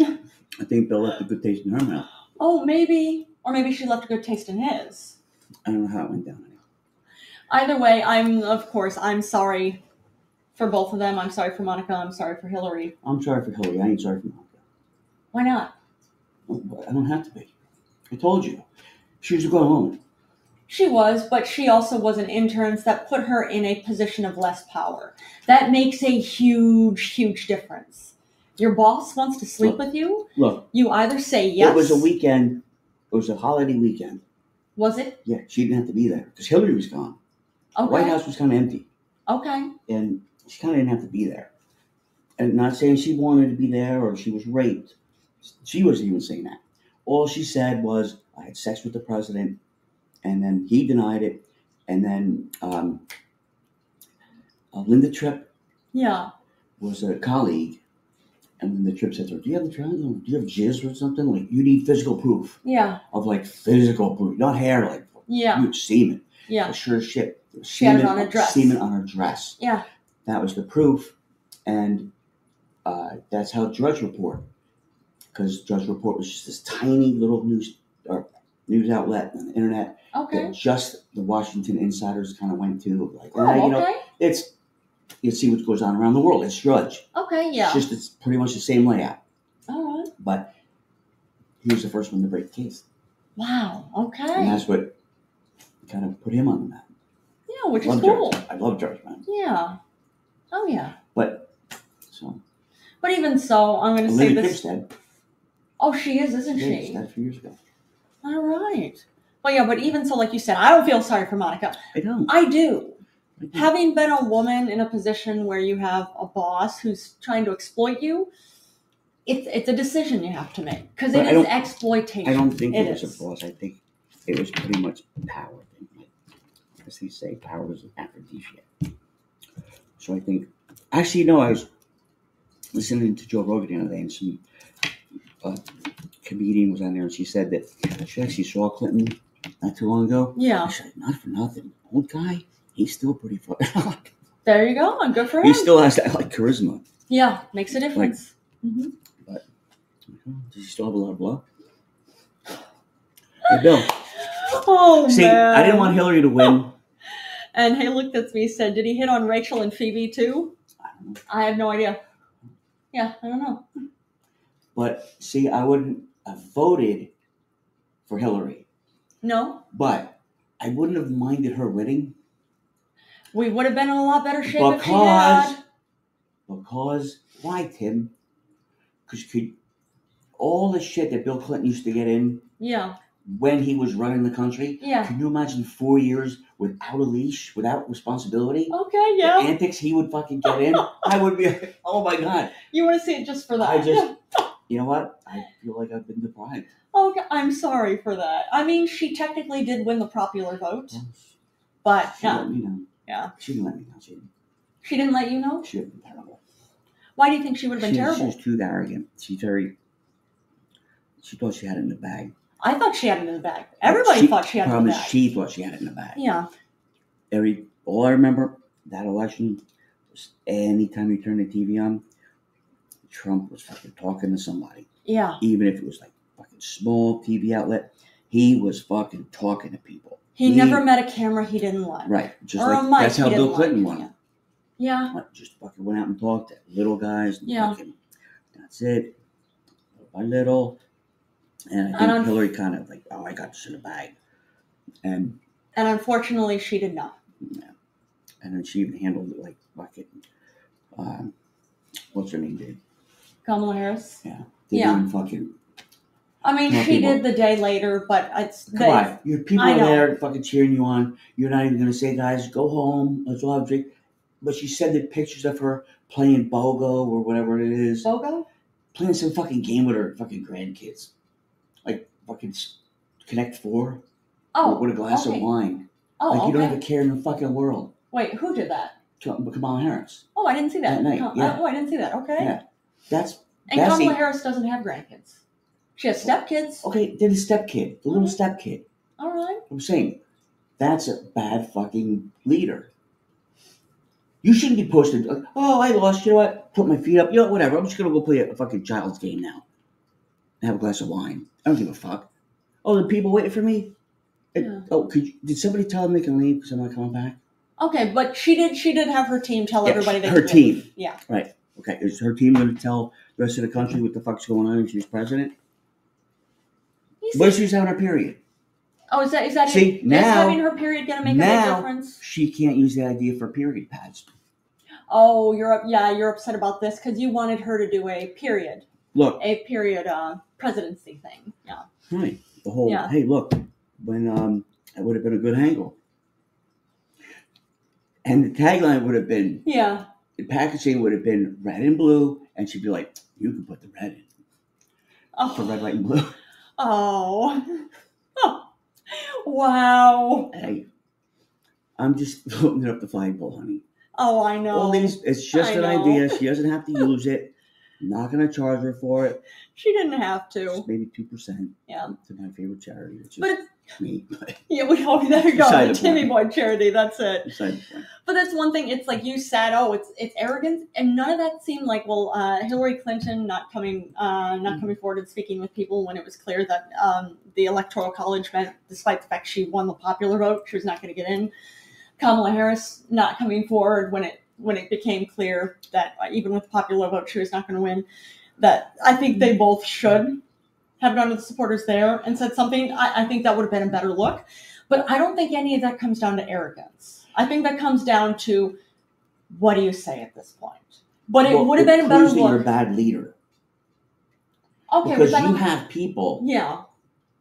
mouth. I think Bill left a good taste in her mouth. Oh, maybe. Or maybe she left a good taste in his. I don't know how it went down. Either way, I'm sorry for both of them. I'm sorry for Monica. I'm sorry for Hillary. I'm sorry for Hillary. I ain't sorry for Monica. Why not? I don't have to be. I told you. She was a grown woman. She was, but she also was an intern that put her in a position of less power. That makes a huge, huge difference. Your boss wants to sleep with you. Look. You either say yes. It was a weekend. It was a holiday weekend. Was it? Yeah, she didn't have to be there because Hillary was gone. Okay. The White House was kind of empty. Okay. And she kind of didn't have to be there. And not saying she wanted to be there or she was raped. She wasn't even saying that. All she said was, I had sex with the president, and then he denied it. And then Linda Tripp was a colleague. And then the Tripp said to her, do you have jizz or something? Like, you need physical proof. Yeah. Of, like, physical proof. Not hair, like, you semen. Yeah. Sure as shit. She had it on a dress. Semen on her dress. Yeah. That was the proof. And that's how Drudge Report, because Drudge Report was just this tiny little news outlet on the internet that just the Washington insiders kind of went to. Like, you see what goes on around the world. It's Drudge. Okay, yeah. It's pretty much the same layout. All right. But he was the first one to break the case. Wow, okay. And that's what kind of put him on the map. Yeah, which is cool. I love Drudge, man. Yeah. Oh, yeah. But even so, I'm going to say this. Dead. Oh, she is, isn't she? She's dead a few years ago. All right. Well, yeah, but even so, like you said, I don't feel sorry for Monica. I don't. I do. Having been a woman in a position where you have a boss who's trying to exploit you, it's a decision you have to make. Because it is exploitation. I don't think it was a boss. I think it was pretty much power. As they say, power is an aphrodisiac. So I think... Actually, I was listening to Joe Rogan the other day, and some comedian was on there, and she said that she actually saw Clinton not too long ago. Yeah. She said, not for nothing. Old guy, he's still pretty fucking hot. There you go. And good for him. He still has that, charisma. Yeah, makes a difference. But does he still have a lot of blood? Hey, Bill. Oh, See, man. I didn't want Hillary to win. And he looked at me and said, did he hit on Rachel and Phoebe too? I don't know. I have no idea. Yeah, I don't know. But, see, I wouldn't have voted for Hillary. No. But I wouldn't have minded her winning. We would have been in a lot better shape if she had. Because, why, Tim? Because all the shit that Bill Clinton used to get in when he was running the country, can you imagine 4 years without a leash, without responsibility? Okay, yeah. The antics he would fucking get in, I would be like, oh my God. You want to see it just for that? You know what? I feel like I've been deprived. Okay, I'm sorry for that. I mean, she technically did win the popular vote. But, She let me know. Yeah. She didn't let me know. She didn't let you know? She would have been terrible. Why do you think she would have been terrible? She was too arrogant. She thought she had it in the bag. I thought she had it in the bag. Everybody thought she had it in the bag. She thought she had it in the bag. Yeah. All I remember that election was anytime you turn the TV on, Trump was fucking talking to somebody. Yeah. Even if it was like fucking small TV outlet, he was fucking talking to people. He never met a camera he didn't like. Right. Just or like a mic that's how Bill Clinton won. Yeah. Just fucking went out and talked to little guys. And yeah. That's it. Little by little. And I think Hillary kind of like, I got this in the bag. And unfortunately, she did not. Yeah. And then she even handled it like fucking, what's her name, dude? Kamala Harris? Yeah. They didn't fucking. I mean, she did the day later, but it's... Come on. Your people are there fucking cheering you on. You're not even going to say, guys, go home. Let's all have a drink. But she sent the pictures of her playing BOGO or whatever it is. BOGO? Playing some fucking game with her fucking grandkids. Like fucking Connect 4. Oh, with a glass of wine. Oh, like you don't have a care in the fucking world. Wait, who did that? Kamala Harris. Oh, I didn't see that. That night, yeah. Oh, I didn't see that. Okay. Yeah. And Kamala Harris doesn't have grandkids. She has stepkids. Okay, they're the stepkid. The little stepkid. All right. I'm saying, that's a bad fucking leader. You shouldn't be posting, oh, I lost, you know what? Put my feet up, you know, whatever. I'm just going to go play a fucking child's game now. And have a glass of wine. I don't give a fuck. Oh, the people waiting for me? Yeah. Oh, did somebody tell them they can leave because I'm not coming back? Okay, but she did have her team tell everybody they her could team. Leave. Yeah. Right. Okay. Is her team going to tell the rest of the country what the fuck's going on if she's president? What if she's having her period? Oh, is that See, now, is having her period going to make a big difference? She can't use the idea for period pads. Oh, you're upset about this because you wanted her to do a period. Look. A period presidency thing. Yeah. Right. The whole, hey, look, when that would have been a good angle. And the tagline would have been, the packaging would have been red and blue, and she'd be like, you can put the red in. For red, white, and blue. Oh. Wow. Hey, I'm just opening up the flagpole, honey. Oh, I know. All these, it's just an idea. She doesn't have to use it. I'm not going to charge her for it. She didn't have to. Just maybe 2%. Yeah. To my favorite charity, which is me. Yeah, there you go. The Timmyboy charity. That's it. But that's one thing. It's like you said. Oh, it's arrogance, and none of that seemed like Hillary Clinton not coming forward and speaking with people when it was clear that the Electoral College meant, despite the fact she won the popular vote, she was not going to get in. Kamala Harris not coming forward when it became clear that even with the popular vote she was not going to win. That I think they both should have gone to the supporters there and said something. I think that would have been a better look. But I don't think any of that comes down to arrogance. I think that comes down to, what do you say at this point? But it would have been a better look. You're a bad leader. Okay, because you have people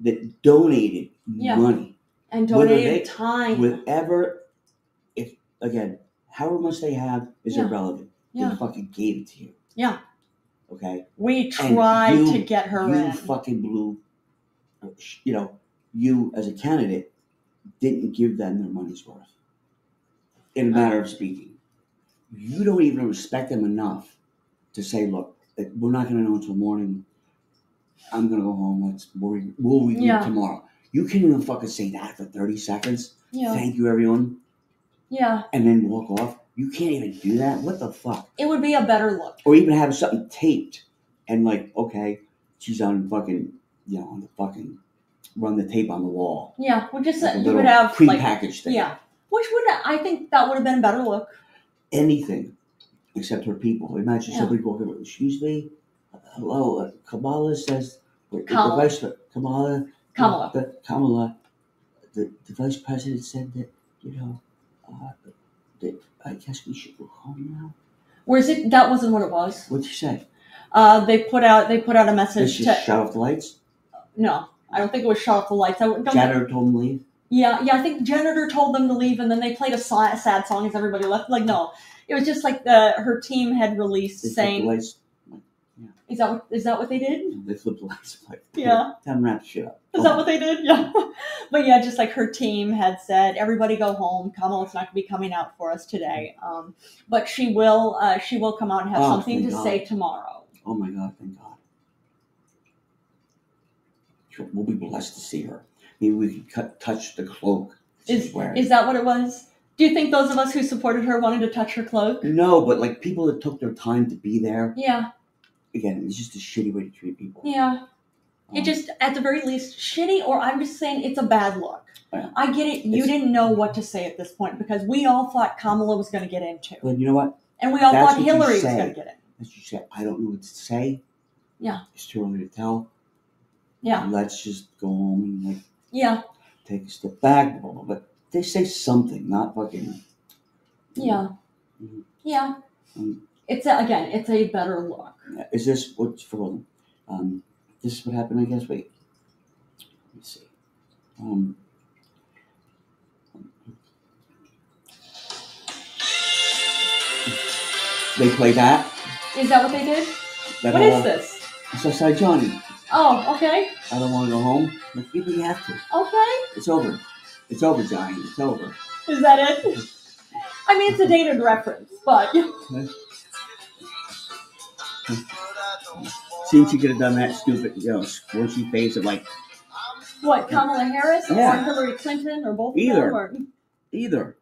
that donated money. And donated time. However much they have is irrelevant. They fucking gave it to you. Yeah. Okay? We tried to get her in. You fucking blew, you as a candidate didn't give them their money's worth. In a matter of speaking. You don't even respect them enough to say, look, we're not going to know until morning. I'm going to go home. We'll review tomorrow. You can't even fucking say that for 30 seconds. Yeah. Thank you, everyone. Yeah. And then walk off. You can't even do that? What the fuck? It would be a better look. Or even have something taped and okay, she's on fucking, on the fucking, run the tape on the wall. Yeah, well, just you would have prepackaged thing. Yeah. Which I think that would have been a better look. Anything except her people. Imagine somebody walking over, excuse me, hello, Kamala says, Kamala, the vice president said that, that I guess we should go home now. Where's it? That wasn't what it was. What'd you say? They put out a message. Did she shut off the lights? No, I don't think it was shut off the lights. Janitor told them to leave? Yeah, I think janitor told them to leave, and then they played a sad song as everybody left. Like, no, it was just like her team had released saying. The lights. Yeah. Is that what they did? They flipped the lights. Yeah. Time to wrap shit up. Is that what they did? Yeah. But yeah, just like her team had said, everybody go home. Kamala's not going to be coming out for us today. But she will come out and have something to say tomorrow. Oh my God, thank God. We'll be blessed to see her. Maybe we could touch the cloak. Is that what it was? Do you think those of us who supported her wanted to touch her cloak? No, but people that took their time to be there. Yeah. Again, it's just a shitty way to treat people. Yeah. It just, at the very least, shitty, or I'm just saying it's a bad look. Yeah. I get it. You didn't know what to say at this point because we all thought Kamala was going to get into. But you know what? And we all thought Hillary was going to get in. As you said, I don't know what to say. Yeah. It's too early to tell. Yeah. Let's just go home and take a step back. But they say something, not fucking. Yeah. Mm-hmm. Yeah. It's a better look. Is this what's for? This is what happened, I guess. Wait, me see. They play that. Is that what they did? What is this? It's Outside Johnny. Oh, okay. I don't want to go home. But you have to. Okay. It's over. It's over, Johnny. It's over. Is that it? I mean, it's a dated reference, but. See, she could have done that stupid, squishy face of like. What, Kamala Harris or Hillary Clinton or both Either. of them? Either.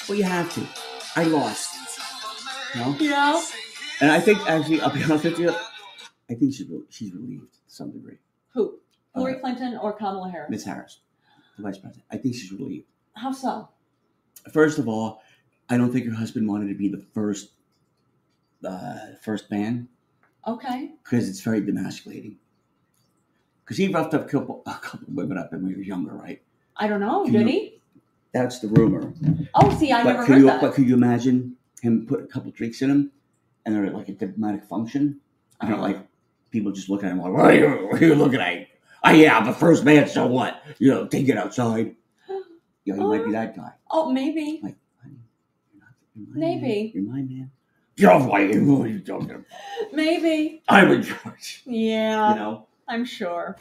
Well, you have to. I lost. Yeah. And I think, actually, I'll be honest with you, I think she's relieved to some degree. Who? Hillary Clinton or Kamala Harris? Ms. Harris, the vice president. I think she's relieved. How so? First of all, I don't think her husband wanted to be the first man. Okay. Because it's very demasculating. Because he roughed up a couple women up when we were younger, right? I don't know. Did he? That's the rumor. Oh, see, I never heard that. But could you imagine him put a couple drinks in him, and they're like a diplomatic function? I don't like people just look at him like, what are you looking at? Oh, yeah, I'm the first man, so what? Take it outside. He might be that guy. Oh, maybe. Like, honey, maybe. You're my man. You're white. What are you talking about? Maybe. I'm in charge. Yeah. I'm sure.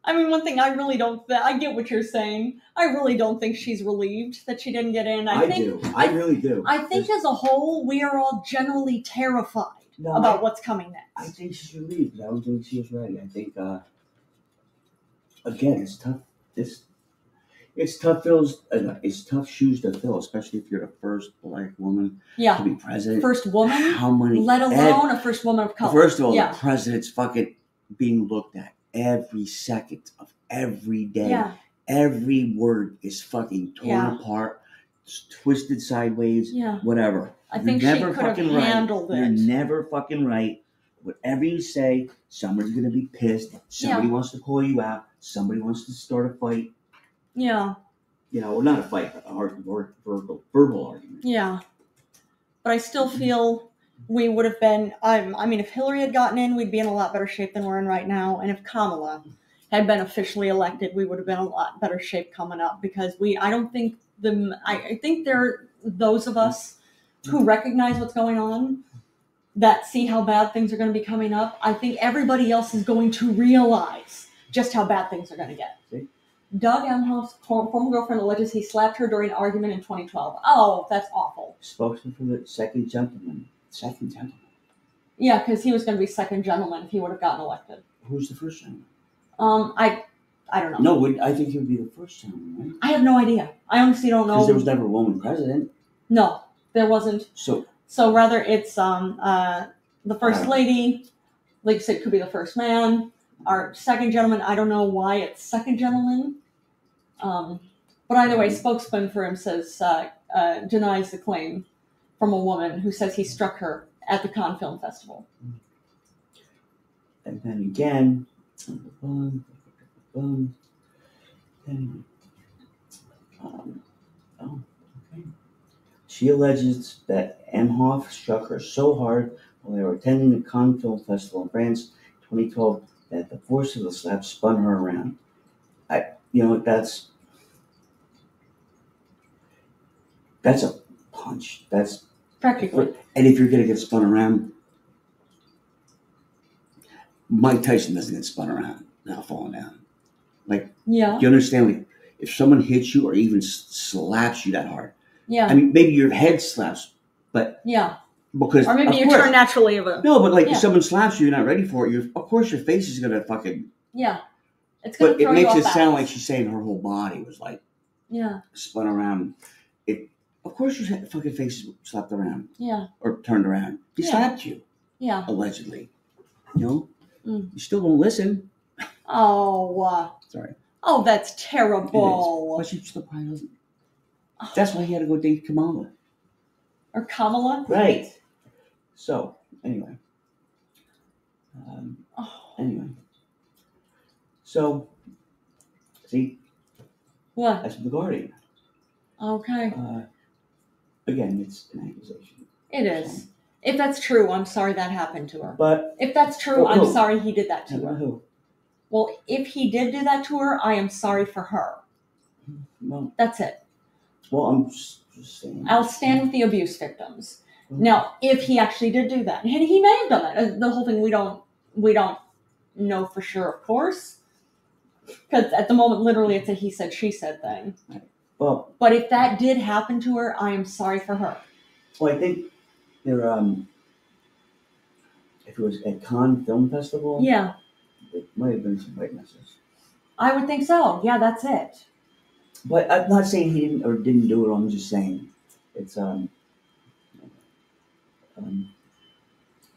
I mean, one thing I really don't. I get what you're saying. I really don't think she's relieved that she didn't get in. I think, do. I really do. I think as a whole, we are all generally terrified about what's coming next. I think she's relieved. I don't think she was ready. I think, again, it's tough. It's tough shoes to fill, especially if you're the first black woman to be president. First woman? How many? Let alone a first woman of color. First of all, the president's fucking being looked at every second of every day. Yeah. Every word is fucking torn apart, twisted sideways, whatever. I think she could have handled it. You're never fucking right. Whatever you say, somebody's going to be pissed. Somebody wants to call you out. Somebody wants to start a fight. Yeah. Not a fight, but a verbal argument. Yeah. But I still feel we would have been, I mean, if Hillary had gotten in, we'd be in a lot better shape than we're in right now. And if Kamala had been officially elected, we would have been in a lot better shape coming up because I think there are those of us who recognize what's going on that see how bad things are going to be coming up. I think everybody else is going to realize just how bad things are going to get. See? Doug Emhoff's former girlfriend alleges he slapped her during an argument in 2012. Oh, that's awful. Spokesman for the second gentleman. Second gentleman? Yeah, because he was going to be second gentleman if he would have gotten elected. Who's the first gentleman? I don't know. No, I think he would be the first gentleman, right? I have no idea. I honestly don't know. Because there was never a woman president. No, there wasn't. So rather it's the first lady, like you said, could be the first man. Our second gentleman, I don't know why it's second gentleman. But either way, spokesman for him says, denies the claim from a woman who says he struck her at the Cannes Film Festival. And then again, she alleges that Emhoff struck her so hard while they were attending the Cannes Film Festival in France in 2012 that the force of the slap spun her around. That's a punch. That's practically. And if you're going to get spun around, Mike Tyson doesn't get spun around now, falling down. Do you understand? If someone hits you or even slaps you that hard, I mean, maybe your head slaps, but because or maybe you turn naturally of a if someone slaps you, you're not ready for it. Of course, your face is gonna fucking it's gonna. But it makes it sound like she's saying her whole body was like spun around. Of course, your fucking face is slapped around or turned around. He slapped you allegedly. You still don't listen. Oh, sorry. Oh, that's terrible. But she still probably doesn't. That's why he had to go date Kamala. Or Kamala? Right. So, anyway. So, see? What? That's The Guardian. Okay. Again, it's an accusation. It is. If that's true, I'm sorry that happened to her. But if that's true, I'm sorry he did that to her. Who? Well, if he did do that to her, I am sorry for her. Well, that's it. Well, I'm just saying. I'll stand with the abuse victims. Now, if he actually did do that, and he may have done it, the whole thing we don't know for sure, of course, because at the moment, literally, it's a he said, she said thing. Well, but if that did happen to her, I am sorry for her. Well, I think there, if it was at Cannes Film Festival, yeah, there might have been some witnesses. I would think so. Yeah, that's it. But I'm not saying he didn't or didn't do it. I'm just saying it's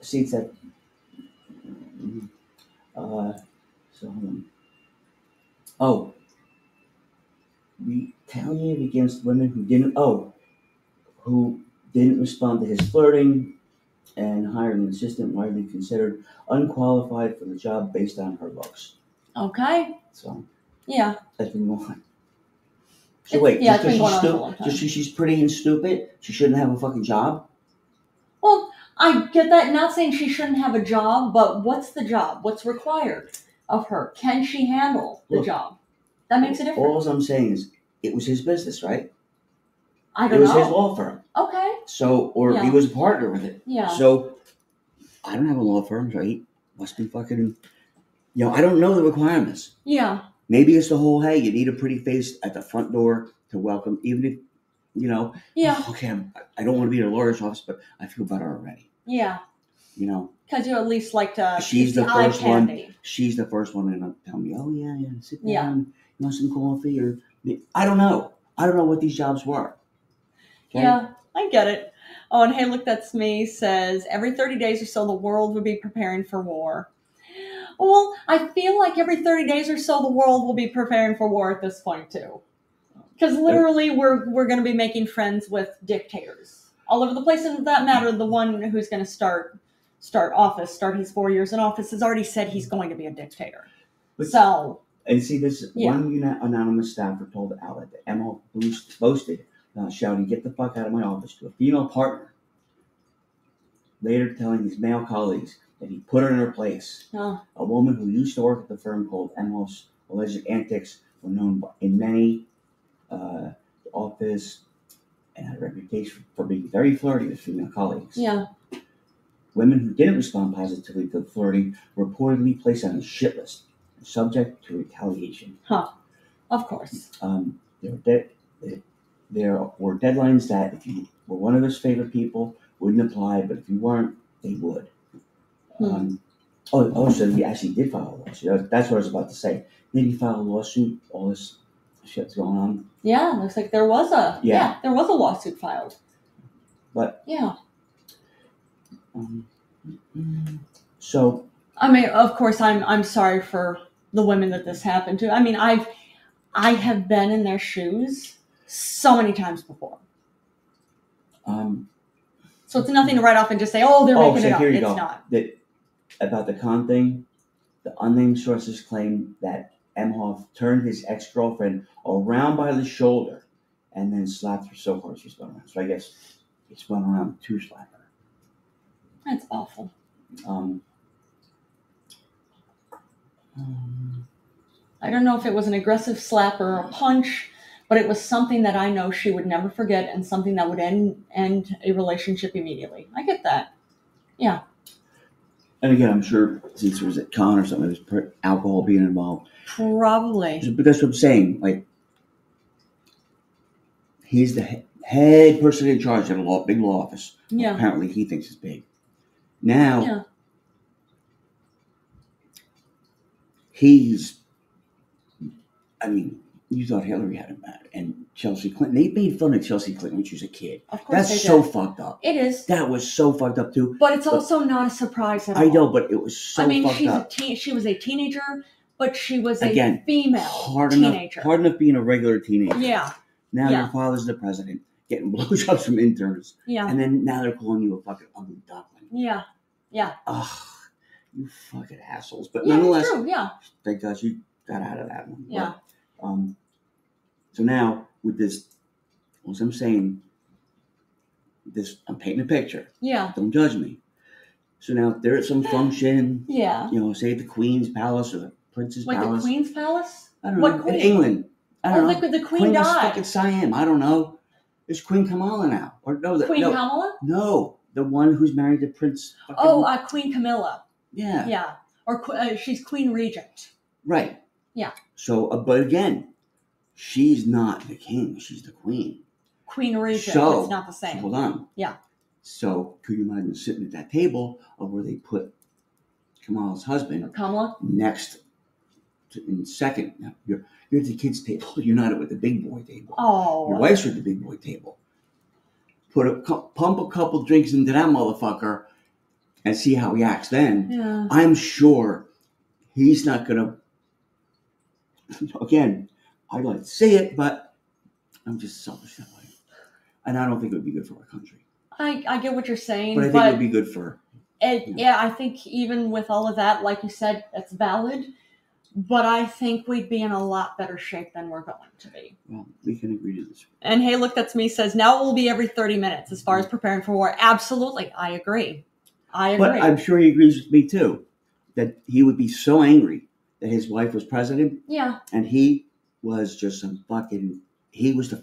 see, it's that retaliated against women who didn't respond to his flirting and hired an assistant widely considered unqualified for the job based on her looks. Okay. So yeah, that's been going on. So wait, just because she's pretty and stupid, she shouldn't have a fucking job? Well, I get that. Not saying she shouldn't have a job, but what's the job? What's required of her? Can she handle the job? That makes a difference. All I'm saying is, it was his business, right? I don't know. It was his law firm. Okay. So, he was a partner with it. Yeah. So, I don't have a law firm, so he must be fucking, I don't know the requirements. Yeah. Maybe it's the whole, hey, you need a pretty face at the front door to welcome, even if, yeah. Okay, I don't want to be in a lawyer's office, but I feel better already. Yeah. Because you at least like to. She's the first one. She's the first one to tell me, oh yeah, sit down. Yeah. You want some coffee or? I don't know. I don't know what these jobs were. Okay? Yeah, I get it. Oh, and hey, look, that's me. Says every 30 days or so, the world would be preparing for war. Well, I feel like every 30 days or so, the world will be preparing for war at this point too. Because literally, we're going to be making friends with dictators all over the place. And for that matter, the one who's going to start his 4 years in office has already said he's going to be a dictator. And see, this one anonymous staffer told the outlet that Emma boasted, shouting, "Get the fuck out of my office," to a female partner. Later telling his male colleagues that he put her in her place. A woman who used to work at the firm called Emma's alleged antics were known in many office and had a reputation for being very flirty with female colleagues. Yeah. Women who didn't respond positively to the flirting were reportedly placed on a shit list and subject to retaliation. Of course. There were deadlines that if you were one of his favorite people wouldn't apply, but if you weren't, they would. So he actually did file a lawsuit. That's what I was about to say. Did he file a lawsuit? All this shit's going on. Yeah, looks like there was a there was a lawsuit filed. But yeah. So I mean, of course, I'm sorry for the women that this happened to. I mean, I have been in their shoes so many times before. So it's nothing to write off and just say, "Oh, they're making it up." It's not. About the con thing, the unnamed sources claim that Emhoff turned his ex-girlfriend around by the shoulder and then slapped her so hard she spun around. So I guess he spun around to slap her. That's awful. I don't know if it was an aggressive slap or a punch, but it was something that I know she would never forget and something that would end a relationship immediately. I get that. Yeah. And again, I'm sure since it was at con or something, there was alcohol being involved. Probably. But that's what I'm saying. Like, he's the head person in charge at a big law office. Yeah. Apparently, he thinks it's big. Now, you thought Hillary had him bad. And Chelsea Clinton, they made fun of Chelsea Clinton when she was a kid. Of course That's so fucked up. It is. That was so fucked up, too. But it's also not a surprise at all. I know, but it was so fucked up. She was a teenager, but she was a female teenager. Hard enough being a regular teenager. Yeah. Now your father's the president, getting blowjobs from interns. Yeah. And then now they're calling you a fucking ugly duckling. Yeah. Yeah. Ugh, you fucking assholes. But nonetheless, true. Yeah. Thank God you got out of that one. Yeah. But, so now with this, as I'm saying, I'm painting a picture. Yeah. Don't judge me. So now they're at some function. Yeah. Say at the Queen's Palace or the Prince's Palace. Like the Queen's Palace? I don't what know. Queen? In England. I don't know. The Queen died. Was fucking Siam. I don't know. There's Queen Kamala now. Or no, Queen Kamala? No, the one who's married to Prince. Queen Camilla. Yeah. Yeah. Or she's Queen Regent. Right. Yeah. So, but again, she's not the king. She's the queen. Queen Regent. So, it's not the same. Hold on. Yeah. So, could you imagine sitting at that table of where they put Kamala's husband Kamala next in second? Now, you're at the kids' table. You're not at the big boy table. Oh. Your wife's at the big boy table. Pump a couple drinks into that motherfucker and see how he acts then. Yeah. I'm sure he's not going to, again, I'd like to say it, but I'm just selfish that way. And I don't think it would be good for our country. I get what you're saying. But I think it would be good for... Yeah, I think even with all of that, like you said, that's valid. But I think we'd be in a lot better shape than we're going to be. Well, we can agree to this. And Hey Look, That's Me says, now it will be every 30 minutes as far as preparing for war. Absolutely. I agree. But I'm sure he agrees with me, too, that he would be so angry that his wife was president. Yeah. And he was just some fucking... He was the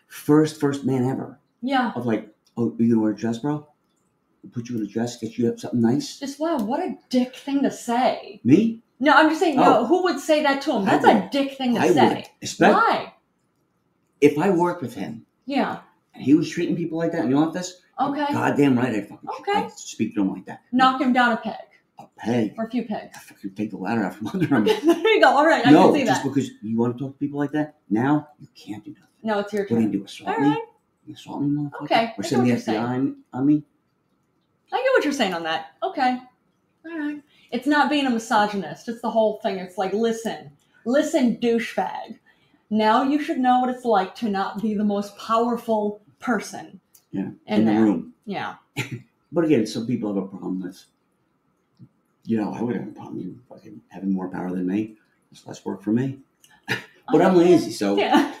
first man ever. Yeah. Of like, oh, you gonna wear a dress, bro? We'll put you in a dress, get you up something nice. Just wow, what a dick thing to say. Me? No, I'm just saying, no, who would say that to him? That's a dick thing to say. Why? If I worked with him. Yeah. And he was treating people like that in the office. Okay. Goddamn right I'd speak to him like that. Knock him down a peg. A peg? Or a few pegs. I fucking take the ladder out from under him. There you go. All right, I can see that. No, just because you want to talk to people like that, now you can't do nothing. No, it's your turn. What do you do, assault me? You assault me, motherfucker? Okay. Or send the FBI on me? I get what you're saying on that. Okay. All right. It's not being a misogynist. It's the whole thing. It's like, listen, douchebag. Now you should know what it's like to not be the most powerful person. Yeah. In the room. Yeah. But again, some people have a problem with, I would have a problem with fucking having more power than me. It's less work for me. But I'm lazy, so. Yeah.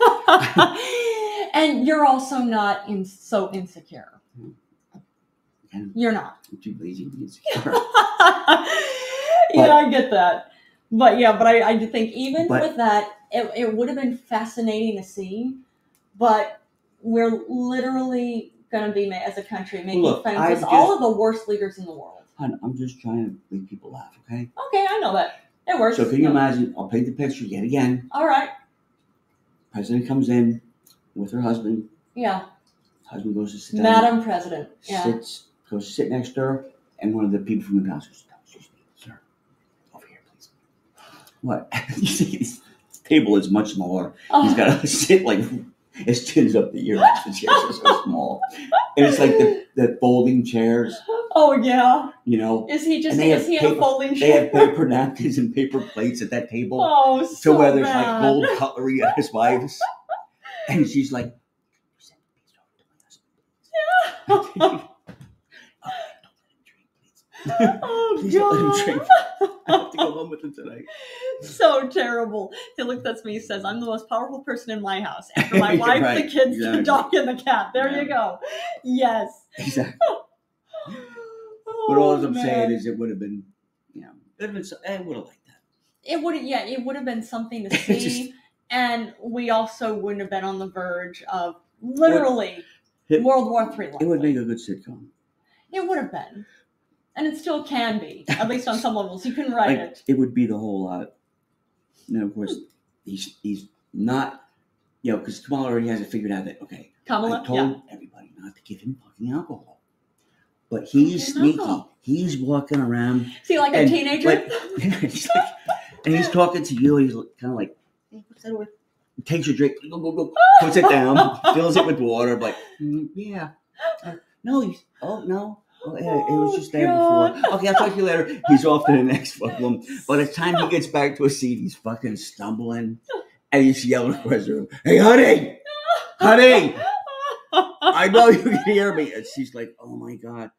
And you're also not so insecure. You're not. I'm too lazy to be insecure. I get that. But I do think even with that, it would have been fascinating to see. But we're literally going to be, as a country, making fun of all of the worst leaders in the world. I'm just trying to make people laugh, okay? Okay, I know that. It works. So can you imagine, I'll paint the picture yet again. All right. President comes in with her husband. Yeah. Husband goes to sit down. Madam President. Yeah. Goes to sit next to her, and one of the people from the house goes, "Excuse me, sir, over here, please." What? You see, this table is much smaller. He's got to sit like his chin's up the ear. The chairs are so small, and it's like the folding chairs. Oh yeah. Is he in a folding chair? They have paper napkins and paper plates at that table. Oh, so where there's like gold cutlery at his wife's, and she's like, "Yeah." Oh, please God. don't let him drink. I have to go home with him tonight. So terrible. Hey, look, that's me. Says, I'm the most powerful person in my house. After my wife, right. The kids, the dog, and the cat. There you go. Yes. Exactly. But all I'm saying is it would have been, it would have liked that. It would have been something to see. And we also wouldn't have been on the verge of literally World War III. It would make a good sitcom. It would have been. And it still can be, at least on some levels. You can write it. It would be the whole lot. Of course, he's not, because Kamala already has it figured out that, okay, Kamala, I told everybody not to give him fucking alcohol. But he's sneaky. He's walking around. See, like a teenager? And he's talking to you, and he's kind of like, hey, what's that with? Takes your drink, go, puts it down, fills it with water, like, yeah. No, no. Oh, yeah, it was just there before. Okay, I'll talk to you later. He's off to the next one. By the time he gets back to a seat, he's fucking stumbling. And he's yelling across the room, "Hey, honey! Honey! I know you can hear me." And she's like, "Oh, my God.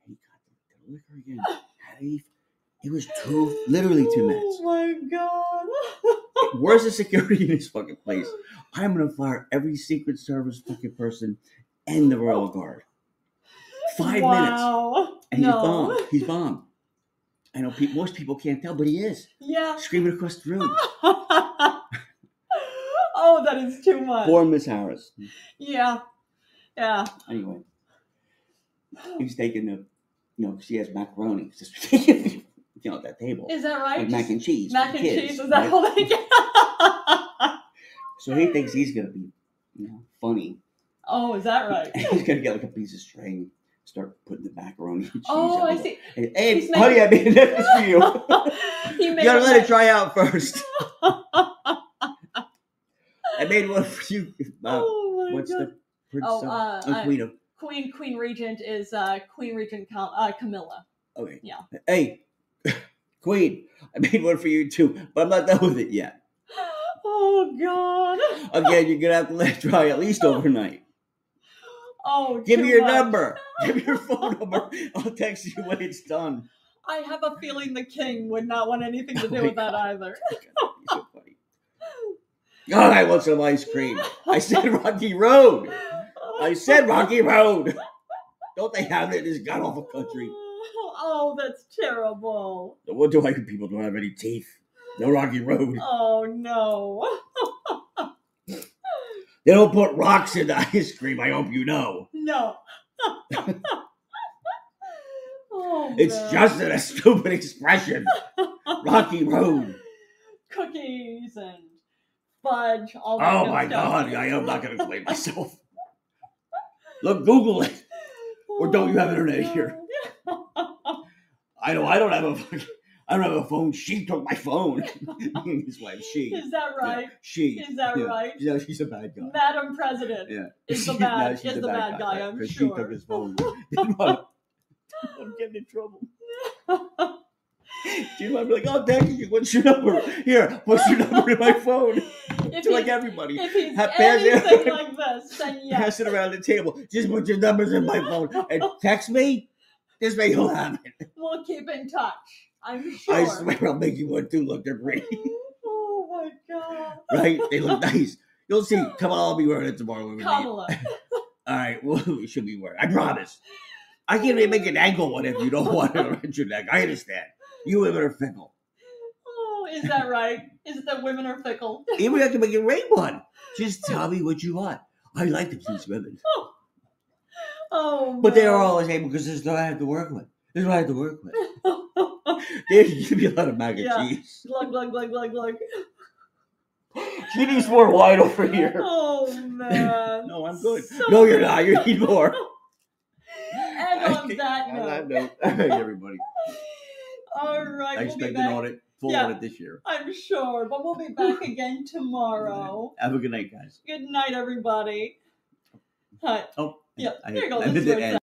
He got the liquor again." It was literally 2 minutes. Oh, my God. Where's the security in this fucking place? I'm going to fire every Secret Service fucking person and the Royal Guard. 5 minutes. And he's bomb. He's bomb. I know most people can't tell, but he is. Yeah. Screaming across the room. Oh, that is too much. Poor Miss Harris. Yeah. Yeah. Anyway. He's taking the, she has macaroni. Just, at that table. Is that right? Like mac and cheese. Mac and kids, cheese? Is that all they get? So he thinks he's going to be, funny. Oh, is that right? He's going to get like a piece of string, start putting the macaroni and cheese. Oh, I see. Hey, honey, I made a necklace for you. You got to let it dry out first. I made one for you. What's God. The prince? Queen Regent is Queen Regent Camilla. Okay. Yeah. Hey, Queen, I made one for you too, but I'm not done with it yet. Oh God. Again, you're gonna have to let it dry at least overnight. Oh. Give me your number. Give me your phone number. I'll text you when it's done. I have a feeling the king would not want anything to do with that either. He's so funny. God, I want some ice cream. I said Rocky Road. I said Rocky Road. Don't they have it in this god-awful country? Oh, that's terrible. No wonder why people don't have any teeth. No Rocky Road. Oh, no. They don't put rocks in the ice cream, I hope you know. No. Oh, it's just a stupid expression. Rocky Road. Cookies and fudge. All that my God. I am not going to explain myself. Look, Google it. Or don't you have internet here? I don't have a phone. She took my phone. His wife, she. Is that right? Yeah, she. Is that right? Yeah, she's a bad guy. Madam President. Yeah. Is the bad guy, I'm sure. She took his phone. I'm getting in trouble. She might be like, oh, thank you. What's your number? Here, what's your number in my phone? To like everybody. If he's anything like this, then yes. Pass it around the table. Just put your numbers in my phone and text me. This way you'll have it. We'll keep in touch. I'm sure. I swear I'll make you one too. Look, they're pretty. Oh my God. Right? They look nice. You'll see. Come on, I'll be wearing it tomorrow when we Kamala. meet. All right, well, we should be wearing. I promise. I can't even make an ankle one if you don't want it around your neck. I understand. You women are fickle. Oh, is that right? Is it that women are fickle? Even I can make a rain one. Just tell me what you want. I like to please women. Oh, but they are all the same because this is what I have to work with. This is what I have to work with. They give me a lot of mac and cheese. Glug, glug, glug, glug, glug. She needs more wine over here. Oh, man. No, I'm good. So no, you're not. You need more. And on that note. All right, everybody. All right. I expect an audit, full audit this year. I'm sure, but we'll be back again tomorrow. Have a good night, guys. Good night, everybody. Hi. Oh, yeah. I there you go. did end.